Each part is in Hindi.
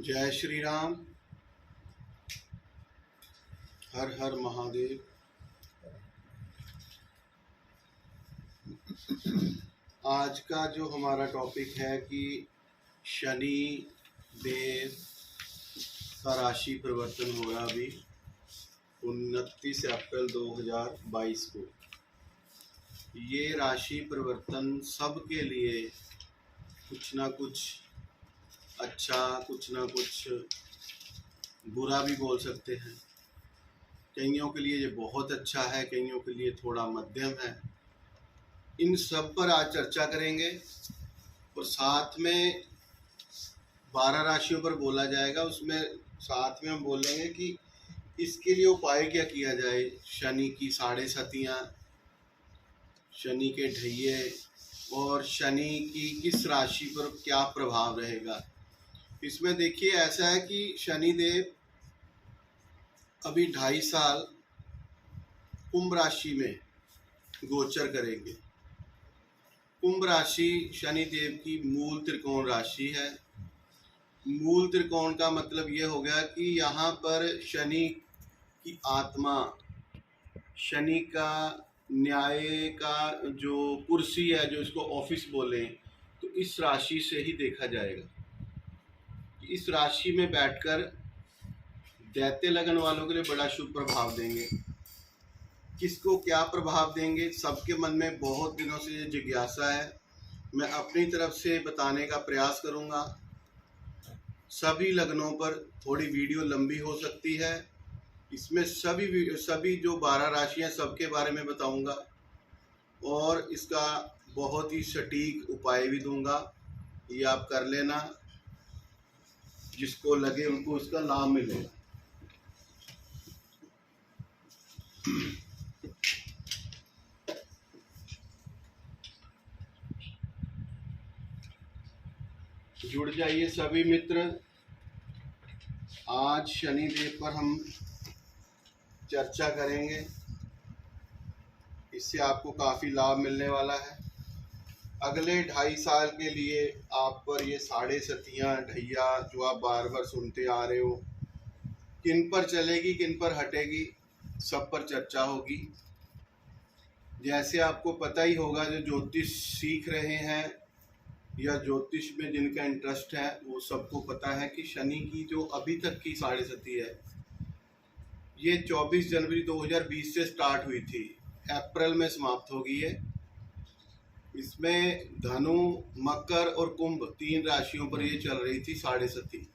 जय श्री राम। हर हर महादेव। आज का जो हमारा टॉपिक है कि शनि देव का राशि परिवर्तन हो रहा अभी 29 अप्रैल 2022 को। ये राशि परिवर्तन सबके लिए कुछ ना कुछ अच्छा, कुछ ना कुछ बुरा भी बोल सकते हैं। कईयों के लिए ये बहुत अच्छा है, कईयों के लिए थोड़ा मध्यम है। इन सब पर आज चर्चा करेंगे और साथ में 12 राशियों पर बोला जाएगा। उसमें साथ में हम बोलेंगे कि इसके लिए उपाय क्या किया जाए। शनि की साढ़े सतियाँ, शनि के ढैये और शनि की किस राशि पर क्या प्रभाव रहेगा। इसमें देखिए ऐसा है कि शनि देव अभी 2.5 साल कुंभ राशि में गोचर करेंगे। कुंभ राशि शनि देव की मूल त्रिकोण राशि है। मूल त्रिकोण का मतलब ये हो गया कि यहाँ पर शनि की आत्मा, शनि का न्याय का जो कुर्सी है, जो इसको ऑफिस बोलें, तो इस राशि से ही देखा जाएगा। इस राशि में बैठकर दैत्य लगन वालों के लिए बड़ा शुभ प्रभाव देंगे। किसको क्या प्रभाव देंगे, सबके मन में बहुत दिनों से ये जिज्ञासा है। मैं अपनी तरफ से बताने का प्रयास करूंगा। सभी लग्नों पर थोड़ी वीडियो लंबी हो सकती है। इसमें सभी जो 12 राशियां सबके बारे में बताऊंगा और इसका बहुत ही सटीक उपाय भी दूंगा। ये आप कर लेना, जिसको लगे उनको इसका लाभ मिलेगा। जुड़ जाइए सभी मित्र। आज शनि देव पर हम चर्चा करेंगे। इससे आपको काफ़ी लाभ मिलने वाला है। अगले 2.5 साल के लिए आप पर ये साढ़े सतियाँ, ढैया जो आप बार बार सुनते आ रहे हो, किन पर चलेगी, किन पर हटेगी, सब पर चर्चा होगी। जैसे आपको पता ही होगा, जो ज्योतिष सीख रहे हैं या ज्योतिष में जिनका इंटरेस्ट है, वो सबको पता है कि शनि की जो अभी तक की साढ़े सती है, ये 24 जनवरी 2020 से स्टार्ट हुई थी, अप्रैल में समाप्त होगी है। इसमें धनु, मकर और कुंभ 3 राशियों पर ये चल रही थी साढ़े सती।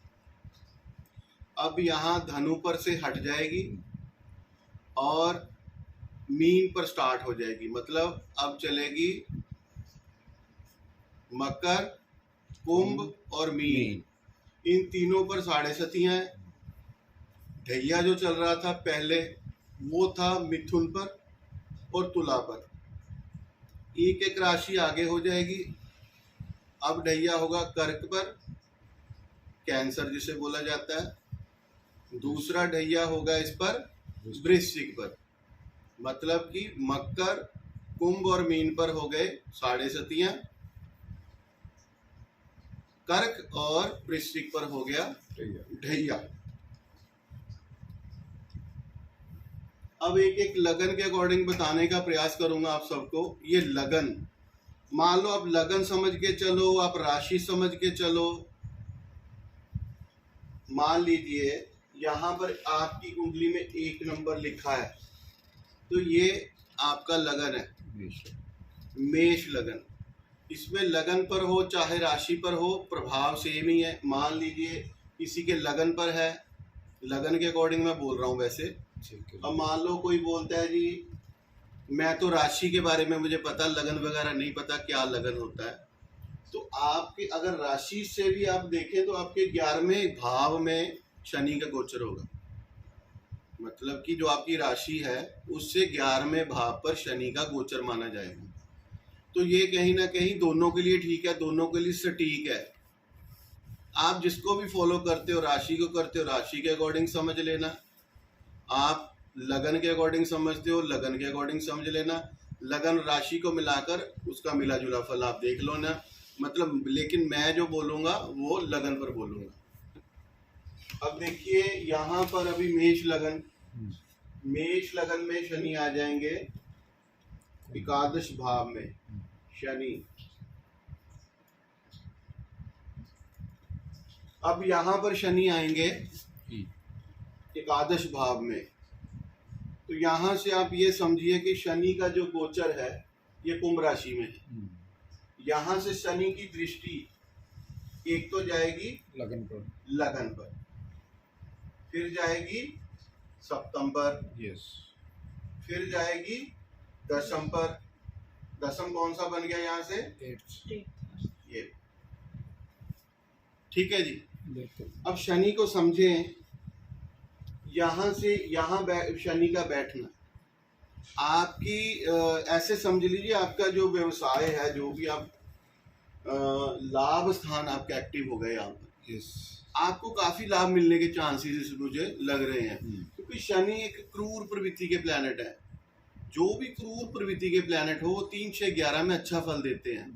अब यहाँ धनु पर से हट जाएगी और मीन पर स्टार्ट हो जाएगी। मतलब अब चलेगी मकर, कुंभ और मीन, इन तीनों पर साढ़े सतियाँ हैं। ढैया जो चल रहा था पहले, वो था मिथुन पर और तुला पर। एक एक राशि आगे हो जाएगी। अब ढैया होगा कर्क पर, कैंसर जिसे बोला जाता है। दूसरा ढैया होगा इस पर वृश्चिक पर। मतलब कि मकर, कुंभ और मीन पर हो गए साढ़े सतियाँ, कर्क और वृश्चिक पर हो गया ढैया। अब एक एक लगन के अकॉर्डिंग बताने का प्रयास करूंगा आप सबको। ये लगन, मान लो आप लगन समझ के चलो, आप राशि समझ के चलो। मान लीजिए यहाँ पर आपकी कुंडली में 1 नंबर लिखा है, तो ये आपका लगन है, मेष लगन। इसमें लगन पर हो चाहे राशि पर हो, प्रभाव सेम ही है। मान लीजिए किसी के लगन पर है, लगन के अकॉर्डिंग मैं बोल रहा हूँ वैसे। अब मान लो कोई बोलता है जी मैं तो राशि के बारे में मुझे पता, लगन वगैरह नहीं पता क्या लगन होता है। तो आपके अगर राशि से भी आप देखें तो आपके 11वें भाव में शनि का गोचर होगा। मतलब कि जो आपकी राशि है उससे 11वें भाव पर शनि का गोचर माना जाएगा। तो ये कहीं ना कहीं दोनों के लिए ठीक है, दोनों के लिए सटीक है। आप जिसको भी फॉलो करते हो, राशि को करते हो, राशि के अकॉर्डिंग समझ लेना। आप लगन के अकॉर्डिंग समझते हो, लगन के अकॉर्डिंग समझ लेना। लगन राशि को मिलाकर उसका मिला जुला फल आप देख लो ना। मतलब लेकिन मैं जो बोलूँगा वो लगन पर बोलूँगा। अब देखिए यहाँ पर अभी मेष लगन में शनि आ जाएंगे एकादश भाव में। शनि अब यहाँ पर शनि आएंगे एकादश भाव में, तो यहाँ से आप ये समझिए कि शनि का जो गोचर है ये कुंभ राशि में है। यहाँ से शनि की दृष्टि एक तो जाएगी लगन पर, फिर जाएगी सप्तम पर, फिर जाएगी दशम पर। दशम कौन सा बन गया यहाँ से? ये। ठीक है जी। अब शनि को समझें, यहाँ से यहाँ शनि का बैठना आपकी ऐसे समझ लीजिए आपका जो व्यवसाय है, जो भी आप लाभ स्थान आपके एक्टिव हो गए यहाँ पर, आपको काफी लाभ मिलने के चांसेस मुझे लग रहे हैं, क्योंकि शनि एक क्रूर प्रवृत्ति के प्लैनेट है। जो भी क्रूर प्रवृत्ति के प्लैनेट हो वो 3, 6, 11 में अच्छा फल देते हैं।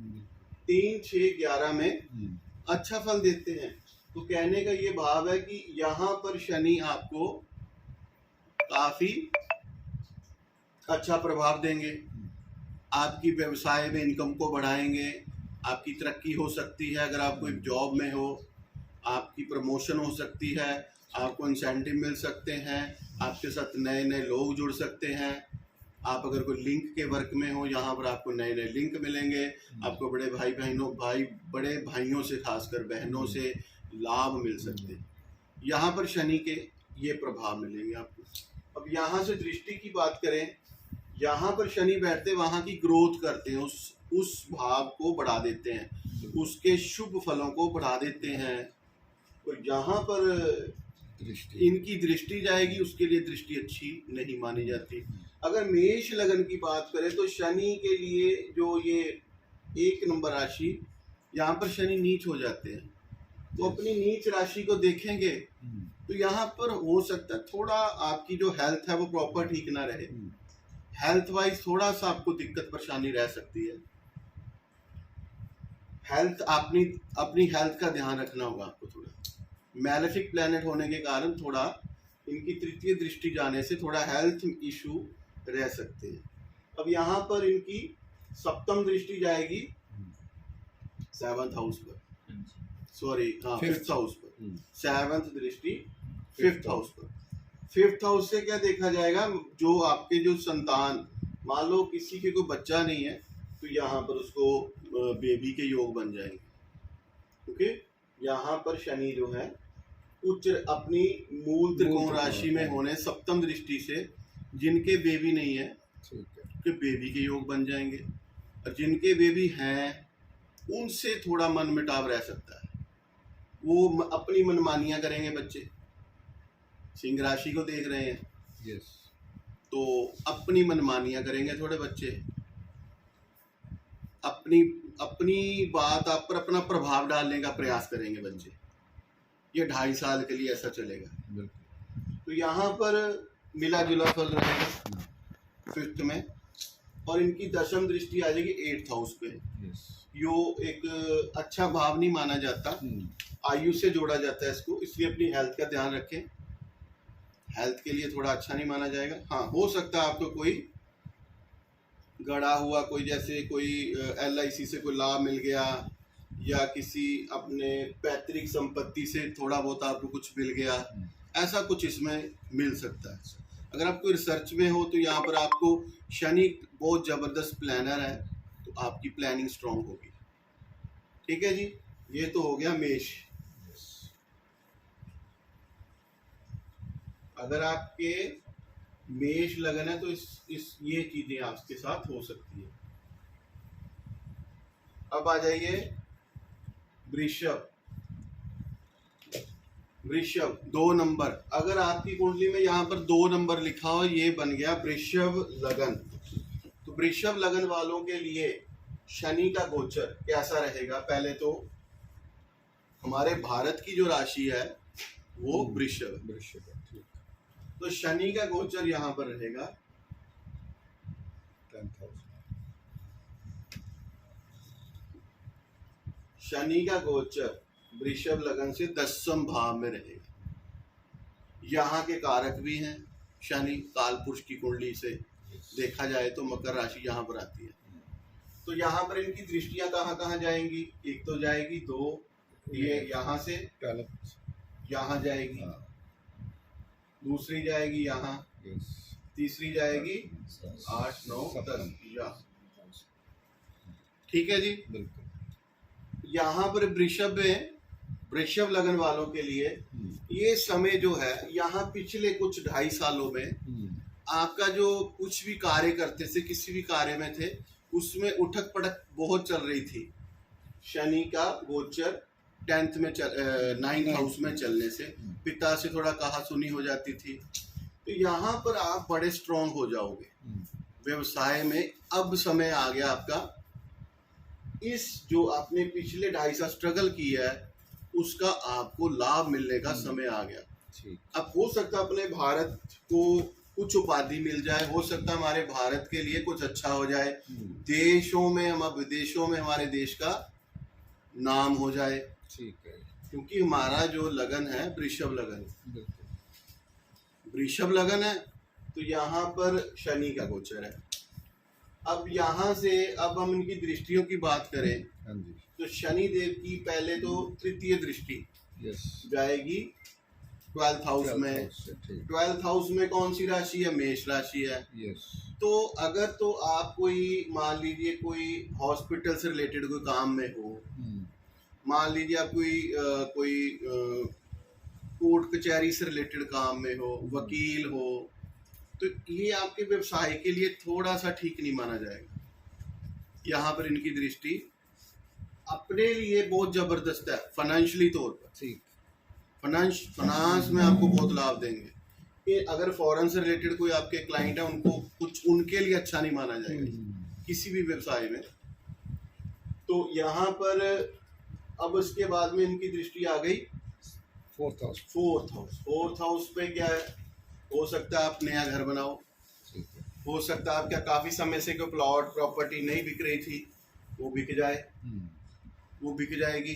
3, 6, 11 में अच्छा फल देते हैं। तो कहने का ये भाव है कि यहाँ पर शनि आपको काफी अच्छा प्रभाव देंगे, आपकी व्यवसाय में इनकम को बढ़ाएंगे, आपकी तरक्की हो सकती है। अगर आप कोई जॉब में हो, आपकी प्रमोशन हो सकती है, आपको इंसेंटिव मिल सकते हैं, आपके साथ नए नए लोग जुड़ सकते हैं। आप अगर कोई लिंक के वर्क में हो, यहाँ पर आपको नए नए लिंक मिलेंगे, आपको बड़े भाइयों से, खासकर बहनों से लाभ मिल सकते हैं। यहाँ पर शनि के ये प्रभाव मिलेंगे आपको। अब यहाँ से दृष्टि की बात करें, यहाँ पर शनि बैठते वहाँ की ग्रोथ करते हैं, उस भाव को बढ़ा देते हैं, उसके शुभ फलों को बढ़ा देते हैं। तो यहाँ पर इनकी दृष्टि जाएगी, उसके लिए दृष्टि अच्छी नहीं मानी जाती। अगर मेष लगन की बात करें तो शनि के लिए जो ये 1 नंबर राशि, यहाँ पर शनि नीच हो जाते हैं, तो अपनी नीच राशि को देखेंगे तो यहाँ पर हो सकता है थोड़ा आपकी जो हेल्थ है वो प्रॉपर ठीक ना रहे। हेल्थ वाइज थोड़ा सा आपको दिक्कत परेशानी रह सकती है। हेल्थ अपनी हेल्थ का ध्यान रखना होगा आपको। थोड़ा मैलेफिक प्लैनेट होने के कारण थोड़ा इनकी तृतीय दृष्टि जाने से थोड़ा हेल्थ इशू रह सकते हैं। अब यहाँ पर इनकी सप्तम दृष्टि जाएगी 7th हाउस पर, सॉरी हाँ 5th हाउस पर। 7th दृष्टि 5th हाउस पर। 5th हाउस से क्या देखा जाएगा, जो आपके जो संतान, मान लो किसी के कोई बच्चा नहीं है तो यहाँ पर उसको बेबी के योग बन जाएंगे, क्योंकि यहाँ पर शनि जो है उच्च अपनी मूल त्रिकोण राशि में होने सप्तम दृष्टि से जिनके बेबी नहीं है कि बेबी के योग बन जाएंगे, और जिनके बेबी हैं उनसे थोड़ा मन मिटाव रह सकता है। वो अपनी मनमानियां करेंगे बच्चे। सिंह राशि को देख रहे हैं तो अपनी मनमानियां करेंगे थोड़े बच्चे, अपनी बात आप पर अपना प्रभाव डालने का प्रयास करेंगे बच्चे। ये 2.5 साल के लिए ऐसा चलेगा। तो यहाँ पर मिला जुला फल रहेगा 5th में, और इनकी दशम दृष्टि आ जाएगी 8th हाउस पे। यो एक अच्छा भाव नहीं माना जाता, आयु से जोड़ा जाता है इसको, इसलिए अपनी हेल्थ का ध्यान रखें। हेल्थ के लिए थोड़ा अच्छा नहीं माना जाएगा। हाँ, हो सकता है आपको कोई गड़ा हुआ कोई, जैसे कोई LIC से कोई लाभ मिल गया, या किसी अपने पैतृक संपत्ति से थोड़ा बहुत आपको कुछ मिल गया, ऐसा कुछ इसमें मिल सकता है। अगर आप कोई रिसर्च में हो तो यहाँ पर आपको शनि बहुत ज़बरदस्त प्लानर है, तो आपकी प्लानिंग स्ट्रांग होगी। ठीक है जी, ये तो हो गया मेष। अगर आपके मेष लगन है तो ये चीजें आपके साथ हो सकती है। अब आ जाइए वृषभ। 2 नंबर, अगर आपकी कुंडली में यहाँ पर 2 नंबर लिखा हो, ये बन गया वृषभ लगन। तो वृषभ लगन वालों के लिए शनि का गोचर कैसा रहेगा? पहले तो हमारे भारत की जो राशि है वो वृषभ है। तो शनि का गोचर यहाँ पर रहेगा 10th हाउस। शनि का गोचर वृषभ लगन से 10वें भाव में रहेगा। यहाँ के कारक भी हैं शनि, काल पुरुष की कुंडली से देखा जाए तो मकर राशि यहाँ पर आती है। तो यहाँ पर इनकी दृष्टियां कहाँ कहाँ जाएंगी? एक तो जाएगी दो, ये यहाँ से यहाँ जाएगी, दूसरी जाएगी यहाँ, तीसरी जाएगी 8 9 10 यहाँ। ठीक है जी। यहाँ पर वृषभ में, वृषभ लगन वालों के लिए ये समय जो है, यहाँ पिछले कुछ 2.5 सालों में आपका जो कुछ भी कार्य करते थे, किसी भी कार्य में थे, उसमें उठक पटक बहुत चल रही थी। शनि का गोचर 10th में 9th हाउस में चलने से पिता से थोड़ा कहा सुनी हो जाती थी। तो यहाँ पर आप बड़े स्ट्रांग हो जाओगे व्यवसाय में। अब समय आ गया आपका, इस जो आपने पिछले 2.5 साल स्ट्रगल किया है उसका आपको लाभ मिलने का समय आ गया। अब हो सकता है अपने भारत को कुछ उपाधि मिल जाए, हो सकता है हमारे भारत के लिए कुछ अच्छा हो जाए, देशों में, हम विदेशों में हमारे देश का नाम हो जाए। ठीक है, क्योंकि हमारा जो लगन है वृषभ लगन, वृषभ लगन है, तो यहाँ पर शनि का गोचर है। अब यहाँ से अब हम इनकी दृष्टियों की बात करें तो शनि देव की पहले तो तृतीय दृष्टि जाएगी 12th हाउस में। 12th हाउस में कौन सी राशि है? मेष राशि है। तो अगर तो आप कोई मान लीजिए कोई हॉस्पिटल से रिलेटेड कोई काम में हो, मान लीजिए आप कोई कोर्ट कचहरी से रिलेटेड काम में हो, वकील हो, तो ये आपके व्यवसाय के लिए थोड़ा सा ठीक नहीं माना जाएगा। यहाँ पर इनकी दृष्टि अपने लिए बहुत जबरदस्त है फाइनेंशियली तौर पर। ठीक, फाइनेंस में आपको बहुत लाभ देंगे। कि अगर फॉरेन से रिलेटेड कोई आपके क्लाइंट है, उनको कुछ उनके लिए अच्छा नहीं माना जाएगा किसी भी व्यवसाय में। तो यहाँ पर अब उसके बाद में इनकी दृष्टि आ गई 4th हाउस पे क्या है? हो सकता है आप नया घर बनाओ, हो सकता है आप क्या काफी समय से कोई प्लॉट प्रॉपर्टी नहीं बिक रही थी, वो बिक जाए, वो बिक जाएगी,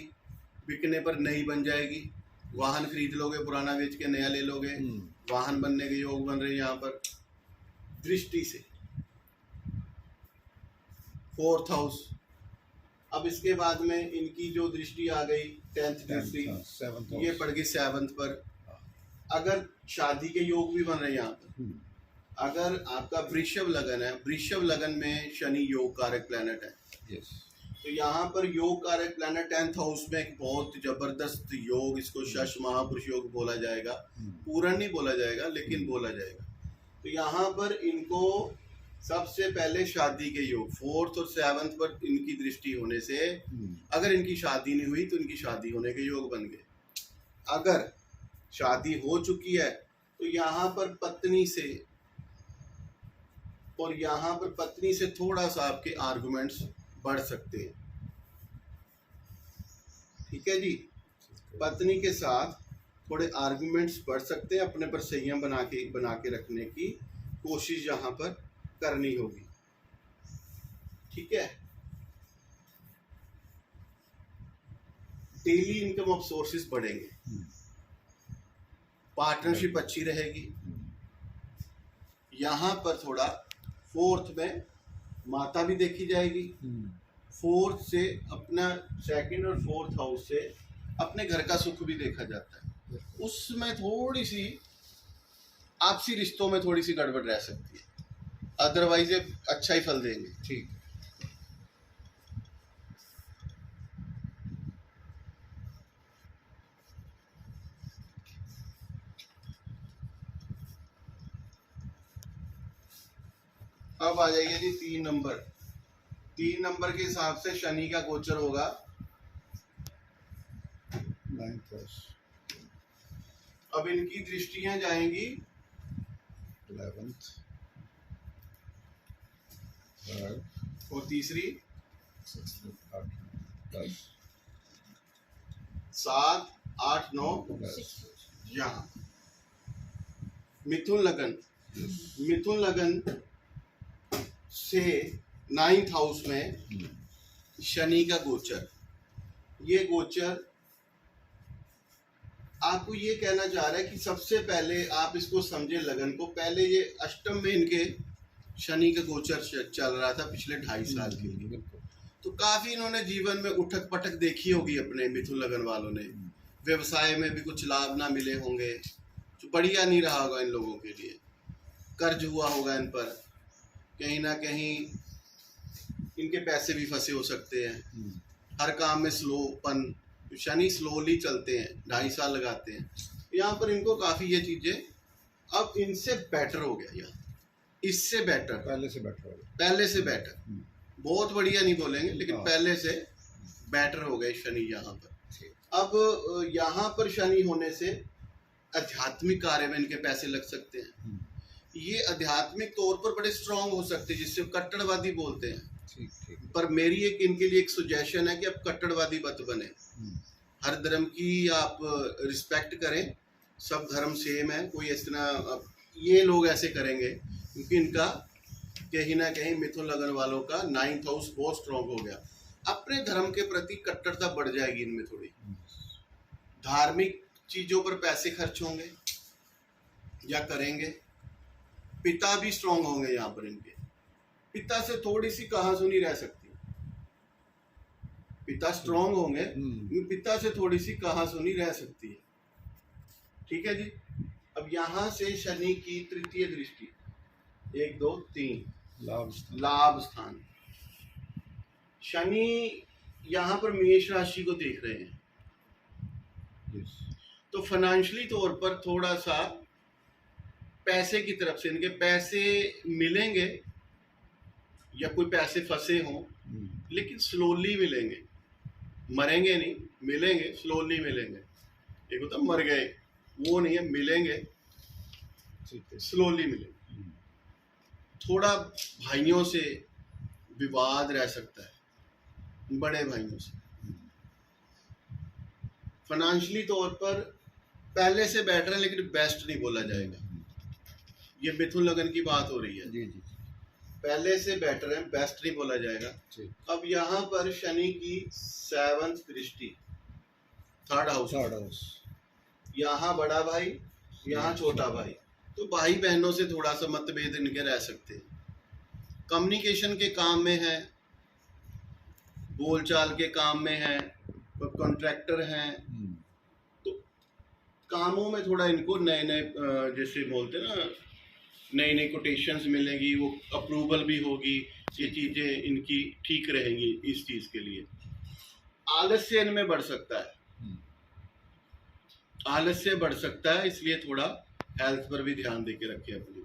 बिकने पर नई बन जाएगी। वाहन खरीद लोगे, पुराना बेच के नया ले लोगे, वाहन बनने के योग बन रहे हैं यहाँ पर दृष्टि से। 4th house. अब इसके बाद में इनकी जो दृष्टि आ गई 10th दृष्टि, ये पड़ गई 7th पर। अगर शादी के योग भी बन रहे हैं यहाँ पर, अगर आपका वृषभ लगन है, वृषभ लगन में शनि योग कारक प्लैनेट है, तो यहाँ पर योग कारक प्लैनेट 10th हाउस में एक बहुत जबरदस्त योग, इसको शश महापुरुष योग बोला जाएगा, पूरा नहीं बोला जाएगा लेकिन बोला जाएगा। तो यहाँ पर इनको सबसे पहले शादी के योग 4th और 7th पर इनकी दृष्टि होने से अगर इनकी शादी नहीं हुई तो इनकी शादी होने के योग बन गए। अगर शादी हो चुकी है तो यहाँ पर पत्नी से, और यहाँ पर पत्नी से थोड़ा सा आपके आर्गुमेंट्स बढ़ सकते हैं। ठीक है जी, पत्नी के साथ थोड़े आर्गुमेंट्स बढ़ सकते हैं। अपने पर संयम बना के रखने की कोशिश यहाँ पर करनी होगी। ठीक है, डेली इनकम ऑफ सोर्सेस बढ़ेंगे, पार्टनरशिप अच्छी रहेगी। यहाँ पर थोड़ा 4th में माता भी देखी जाएगी। 4th से अपना 2nd और 4th हाउस से अपने घर का सुख भी देखा जाता है। उसमें थोड़ी सी आपसी रिश्तों में थोड़ी सी गड़बड़ रह सकती है, अदरवाइज ये अच्छा ही फल देंगे। ठीक, अब आ जाइए जी 3 नंबर। 3 नंबर के हिसाब से शनि का गोचर होगा 9th हाउस। अब इनकी दृष्टियां जाएंगी 11th और तीसरी 7 8 9 10। यहाँ मिथुन लगन, मिथुन लगन से 9th हाउस में शनि का गोचर, ये गोचर आपको ये कहना चाह रहा है कि सबसे पहले आप इसको समझे लगन को। पहले ये अष्टम में इनके शनि का गोचर चल रहा था पिछले 2.5 साल के लिए, तो काफी इन्होंने जीवन में उठक पटक देखी होगी अपने मिथुन लगन वालों ने। व्यवसाय में भी कुछ लाभ ना मिले होंगे, जो बढ़िया नहीं रहा होगा इन लोगों के लिए। कर्ज हुआ होगा इन पर, कहीं ना कहीं इनके पैसे भी फंसे हो सकते हैं। हर काम में स्लोपन, शनि स्लोली चलते हैं, 2.5 साल लगाते हैं। यहाँ पर इनको काफी ये चीजें अब इनसे बेटर हो गया, यहाँ इससे बेटर, पहले से बेटर हो गया, पहले से बेटर, बहुत बढ़िया नहीं बोलेंगे लेकिन पहले से बेटर हो गए शनि यहाँ पर। अब यहाँ पर शनि होने से आध्यात्मिक कार्य में इनके पैसे लग सकते हैं। ये आध्यात्मिक तौर पर बड़े स्ट्रांग हो सकते हैं, जिससे कट्टरवादी बोलते हैं। ठीक। पर मेरी एक इनके लिए एक सुजेशन है कि आप कट्टरवादी मत बने। हर धर्म की आप रिस्पेक्ट करें, सब धर्म सेम है। कोई इस तरह ये लोग ऐसे करेंगे क्योंकि इनका कहीं ना कहीं मिथुन लगन वालों का 9th हाउस बहुत स्ट्रांग हो गया। अपने धर्म के प्रति कट्टरता बढ़ जाएगी इनमें थोड़ी। धार्मिक चीजों पर पैसे खर्च होंगे या करेंगे। पिता भी स्ट्रांग होंगे यहाँ पर इनके। पिता से थोड़ी सी कहासुनी रह सकती है। पिता स्ट्रांग होंगे, पिता से थोड़ी सी कहासुनी रह सकती है। ठीक है जी। अब यहाँ से शनि की तृतीय दृष्टि, 1 2 3 लाभ स्थान। शनि यहाँ पर मेष राशि को देख रहे हैं, तो फाइनेंशियली तौर पर थोड़ा सा पैसे की तरफ से इनके पैसे मिलेंगे, या कोई पैसे फंसे हों लेकिन स्लोली मिलेंगे। मरेंगे नहीं, मिलेंगे, स्लोली मिलेंगे। एक होता मर गए, वो नहीं है, मिलेंगे, स्लोली मिलेंगे। थोड़ा भाइयों से विवाद रह सकता है, बड़े भाइयों से। फाइनेंशियली तौर पर पहले से बेटर है लेकिन बेस्ट नहीं बोला जाएगा। ये मिथुन लगन की बात हो रही है। जी। पहले से बेटर है, बेस्ट नहीं बोला जाएगा। अब यहाँ पर शनि की 7th दृष्टि, 3rd हाउस। यहाँ बड़ा भाई, यहाँ छोटा भाई, तो भाई बहनों से थोड़ा सा मतभेद इनके रह सकते हैं। कम्युनिकेशन के काम में है, बोलचाल के काम में है, कॉन्ट्रैक्टर हैं, तो कामों में थोड़ा इनको नए नए जैसे बोलते हैं ना, नई नई कोटेशंस मिलेंगी, वो अप्रूवल भी होगी, ये चीज़ें इनकी ठीक रहेंगी। इस चीज़ के लिए आलस्य इनमें बढ़ सकता है, आलस्य बढ़ सकता है, इसलिए थोड़ा हेल्थ पर भी ध्यान देके रखें अपनी।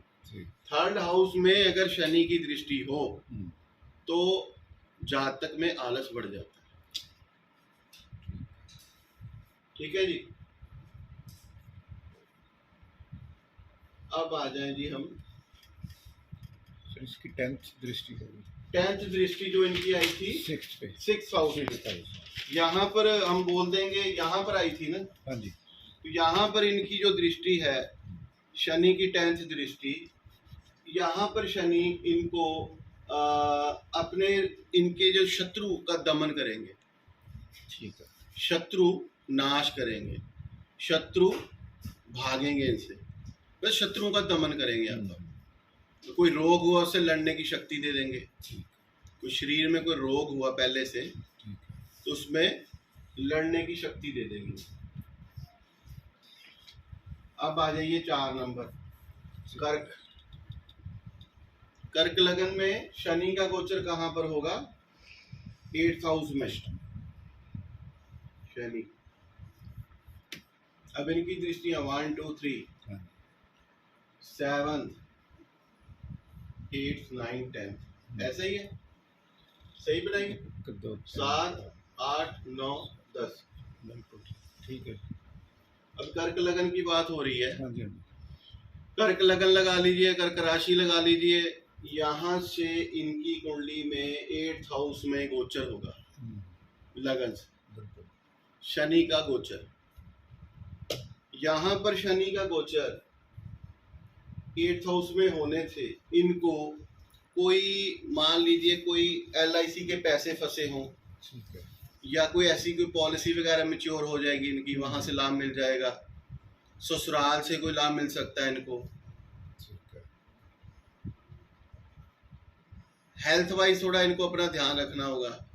3rd हाउस में अगर शनि की दृष्टि हो तो जातक में आलस बढ़ जाता है। ठीक है जी। अब आ जाएं जी हम, इसकी 10th दृष्टि होगी। 10th दृष्टि जो इनकी आई थी 6th हाउस में, यहाँ पर हम बोल देंगे, यहाँ पर आई थी ना। हाँ जी। तो यहाँ पर इनकी जो दृष्टि है शनि की 10th दृष्टि, यहाँ पर शनि इनको अपने इनके जो शत्रु का दमन करेंगे। ठीक है। शत्रु नाश करेंगे, शत्रु भागेंगे इनसे, बस शत्रुओं का दमन करेंगे। यहाँ पर तो कोई रोग हुआ उससे लड़ने की शक्ति दे देंगे। कोई शरीर में कोई रोग हुआ पहले से तो उसमें लड़ने की शक्ति दे देंगे। अब आ जाइए 4 नंबर, कर्क। कर्क लगन में शनि का गोचर कहाँ पर होगा? 8th हाउस में शनि। अब इनकी दृष्टियां 1 2 3 7 8 9 10, ऐसा ही है, सही बनाएंगे? 7 8 9 10, ठीक है। अब कर्क लगन की बात हो रही है। हाँ जी। कर्क लगन लगा लीजिए, कर्क राशि लगा लीजिए। यहाँ से इनकी कुंडली में 8th हाउस में गोचर होगा लगन से, शनि का गोचर। यहाँ पर शनि का गोचर 8th हाउस में होने से इनको कोई, मान लीजिए कोई LIC के पैसे फंसे हों, या कोई ऐसी कोई पॉलिसी वगैरह मैच्योर हो जाएगी इनकी, वहाँ से लाभ मिल जाएगा। ससुराल से कोई लाभ मिल सकता है इनको। ठीक है। हेल्थ वाइज थोड़ा इनको अपना ध्यान रखना होगा।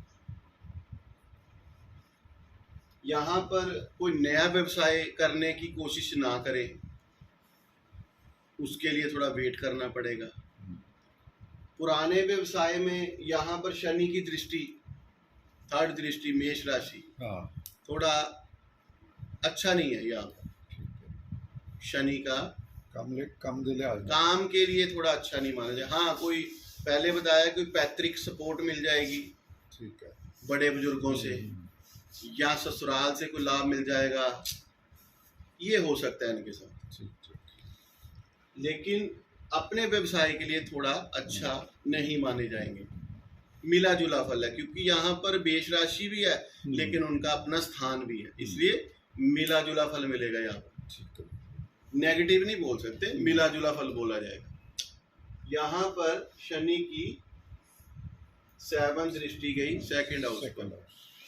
यहाँ पर कोई नया व्यवसाय करने की कोशिश ना करें, उसके लिए थोड़ा वेट करना पड़ेगा। पुराने व्यवसाय में यहाँ पर शनि की दृष्टि, थर्ड दृष्टि मेष राशि, हाँ थोड़ा अच्छा नहीं है। यहाँ पर ठीक है। शनि का कम दिले आ जाए। काम के लिए थोड़ा अच्छा नहीं माना जाए। हाँ, कोई पहले बताया कोई पैतृक सपोर्ट मिल जाएगी ठीक है। बड़े बुजुर्गों से, या ससुराल से कोई लाभ मिल जाएगा, ये हो सकता है इनके साथ। ठीक ठीक। लेकिन अपने व्यवसाय के लिए थोड़ा अच्छा नहीं माने जाएंगे। मिला जुला फल है, क्योंकि यहाँ पर मेष राशि भी है लेकिन उनका अपना स्थान भी है, इसलिए मिला जुला फल मिलेगा। यहाँ पर ठीक है। नेगेटिव नहीं बोल सकते, मिला जुला फल बोला जाएगा। यहाँ पर शनि की 7th दृष्टि गई सेकंड हाउस पर।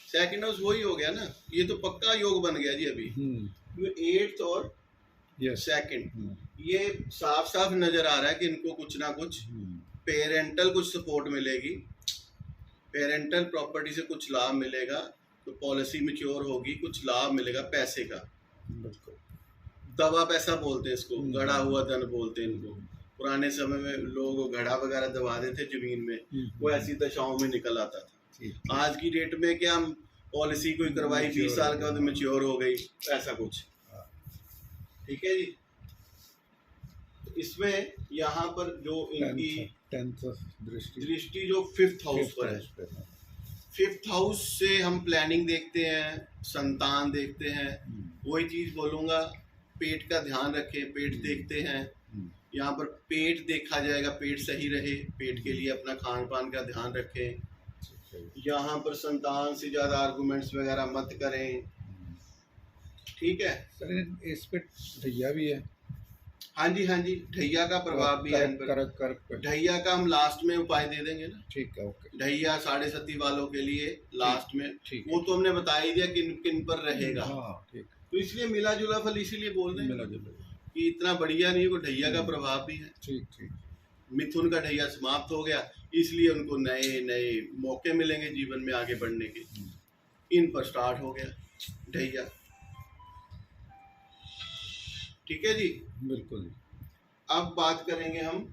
सेकंड हाउस वही हो गया ना, ये तो पक्का योग बन गया जी अभी। 8th और सेकंड, ये साफ साफ नजर आ रहा है कि इनको कुछ ना कुछ पेरेंटल कुछ सपोर्ट मिलेगी, पेरेंटल प्रॉपर्टी से कुछ लाभ मिलेगा, तो पॉलिसी मैच्योर होगी, कुछ लाभ मिलेगा पैसे का। बिल्कुल। दवा पैसा बोलते हैं इसको, गड़ा हुआ धन बोलते हैं इनको। पुराने समय में लोग घड़ा वगैरह दबा देते जमीन में, वो ऐसी दशाओं में निकल आता था। आज की डेट में क्या, हम पॉलिसी कोई करवाई 20 साल का तो मैच्योर हो गई, ऐसा कुछ। ठीक है जी। तो इसमें यहाँ पर जो इनकी 10th दृष्टि जो 5th हाउस पर है, 5th हाउस से हम प्लानिंग देखते हैं, संतान देखते हैं। वही चीज बोलूंगा, पेट का ध्यान रखें, पेट देखते हैं। यहाँ पर पेट देखा जाएगा, पेट सही रहे, पेट के लिए अपना खान पान का ध्यान रखें। यहाँ पर संतान से ज्यादा आर्गुमेंट्स वगैरह मत करें, ठीक है। सर इस पे ढैया भी है। हाँ जी, हाँ जी, ढैया का प्रभाव भी है इन पर। ढैया का हम लास्ट में उपाय दे देंगे ना। ठीक है, ओके। ढैया 7.5 वालों के लिए लास्ट में, वो है। तो हमने बता ही दिया किन किन पर रहेगा। हाँ, ठीक। तो इसलिए मिला जुला फल इसीलिए बोल रहे हैं कि इतना बढ़िया नहीं, वो ढैया का प्रभाव भी है। ठीक ठीक। मिथुन का ढैया समाप्त हो गया, इसलिए उनको नए नए मौके मिलेंगे जीवन में आगे बढ़ने के। इन पर स्टार्ट हो गया ढैया। ठीक है जी, बिल्कुल। अब बात करेंगे हम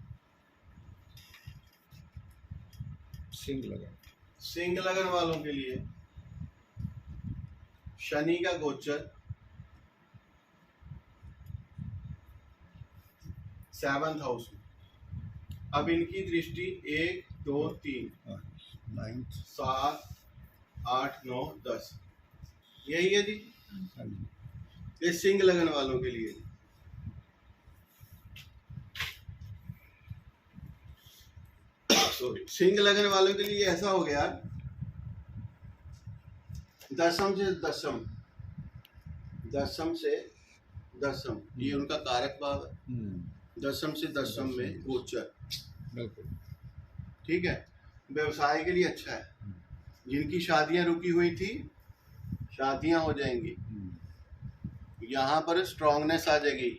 सिंह लगन। सिंह लगन वालों के लिए शनि का गोचर 7th हाउस में। अब इनकी दृष्टि 1 2 3 9th 7 8 9 10, यही है जी। ये सिंह लगन वालों के लिए। सॉरी, सिंह लगन वालों के लिए ऐसा हो गया, 10th से 10th, 10th से 10th, ये उनका कारक भाव है। 10th से 10th में गोचर, बिल्कुल। ठीक है। व्यवसाय के लिए अच्छा है। जिनकी शादियां रुकी हुई थी, शादियां हो जाएंगी। यहाँ पर स्ट्रांगनेस आ जाएगी,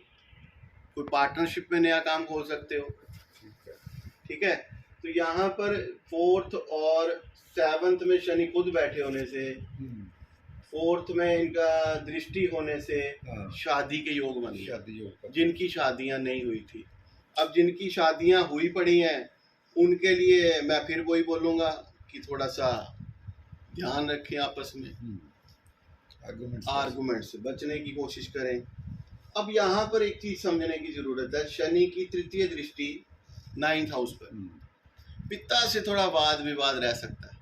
कोई पार्टनरशिप में नया काम खोल सकते हो। ठीक है। तो यहाँ पर 4th और 7th में शनि खुद बैठे होने से, 4th में इनका दृष्टि होने से शादी के योग बन गए, शादी योग, जिनकी शादियां नहीं हुई थी। अब जिनकी शादियां हुई पड़ी हैं उनके लिए मैं फिर वही बोलूँगा कि थोड़ा सा ध्यान रखें, आपस में आर्गुमेंट से बचने की कोशिश करें। अब यहाँ पर एक चीज समझने की जरूरत है, शनि की 3य दृष्टि 9th हाउस पर, पिता से थोड़ा वाद विवाद रह सकता है।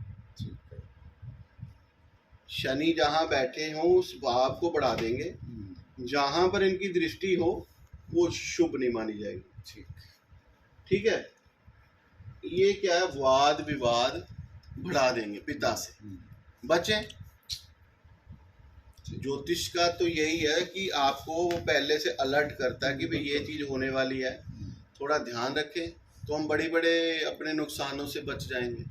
शनि जहाँ बैठे हो उस भाव को बढ़ा देंगे, जहाँ पर इनकी दृष्टि हो वो शुभ नहीं मानी जाएगी। ठीक है। ये क्या है, वाद विवाद बढ़ा देंगे, पिता से बचें। ज्योतिष का तो यही है कि आपको वो पहले से अलर्ट करता है कि भाई ये चीज होने वाली है, थोड़ा ध्यान रखें, तो हम बड़े बड़े अपने नुकसानों से बच जाएंगे।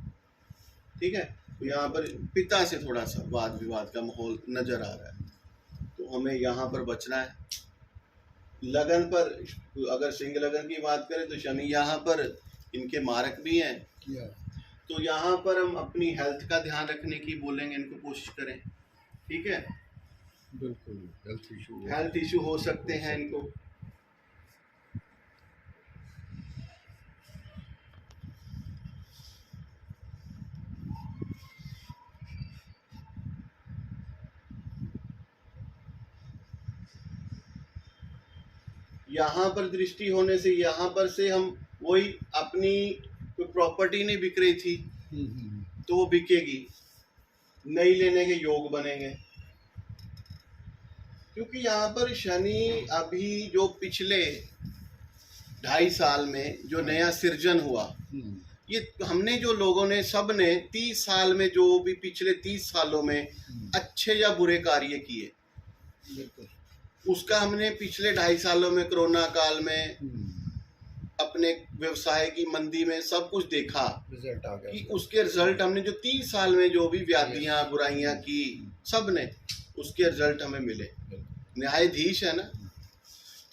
ठीक है। तो यहाँ पर पिता से थोड़ा सा वाद विवाद का माहौल नजर आ रहा है, तो हमें यहाँ पर बचना है। लगन पर अगर सिंह लगन की बात करें तो शनि यहाँ पर इनके मारक भी हैं। या तो यहाँ पर हम अपनी हेल्थ का ध्यान रखने की बोलेंगे, इनको कोशिश करें। ठीक है, बिल्कुल हेल्थ हेल्थ इशू हो सकते हैं इनको। यहाँ पर दृष्टि होने से यहाँ पर से हम वही अपनी कोई प्रॉपर्टी नहीं बिक रही थी तो वो बिकेगी, नई लेने के योग बनेंगे। क्योंकि यहाँ पर शनि अभी जो पिछले 2.5 साल में जो नया सृजन हुआ, ये हमने जो लोगों ने सब ने 30 साल में जो भी पिछले 30 सालों में अच्छे या बुरे कार्य किए, बिल्कुल उसका हमने पिछले 2.5 सालों में कोरोना काल में अपने व्यवसाय की मंदी में सब कुछ देखा रिजल्ट आ गया कि उसके रिजल्ट हमने जो 30 साल में जो भी व्याधियां बुराइयां की सब ने, उसके रिजल्ट हमें मिले। न्यायाधीश है ना।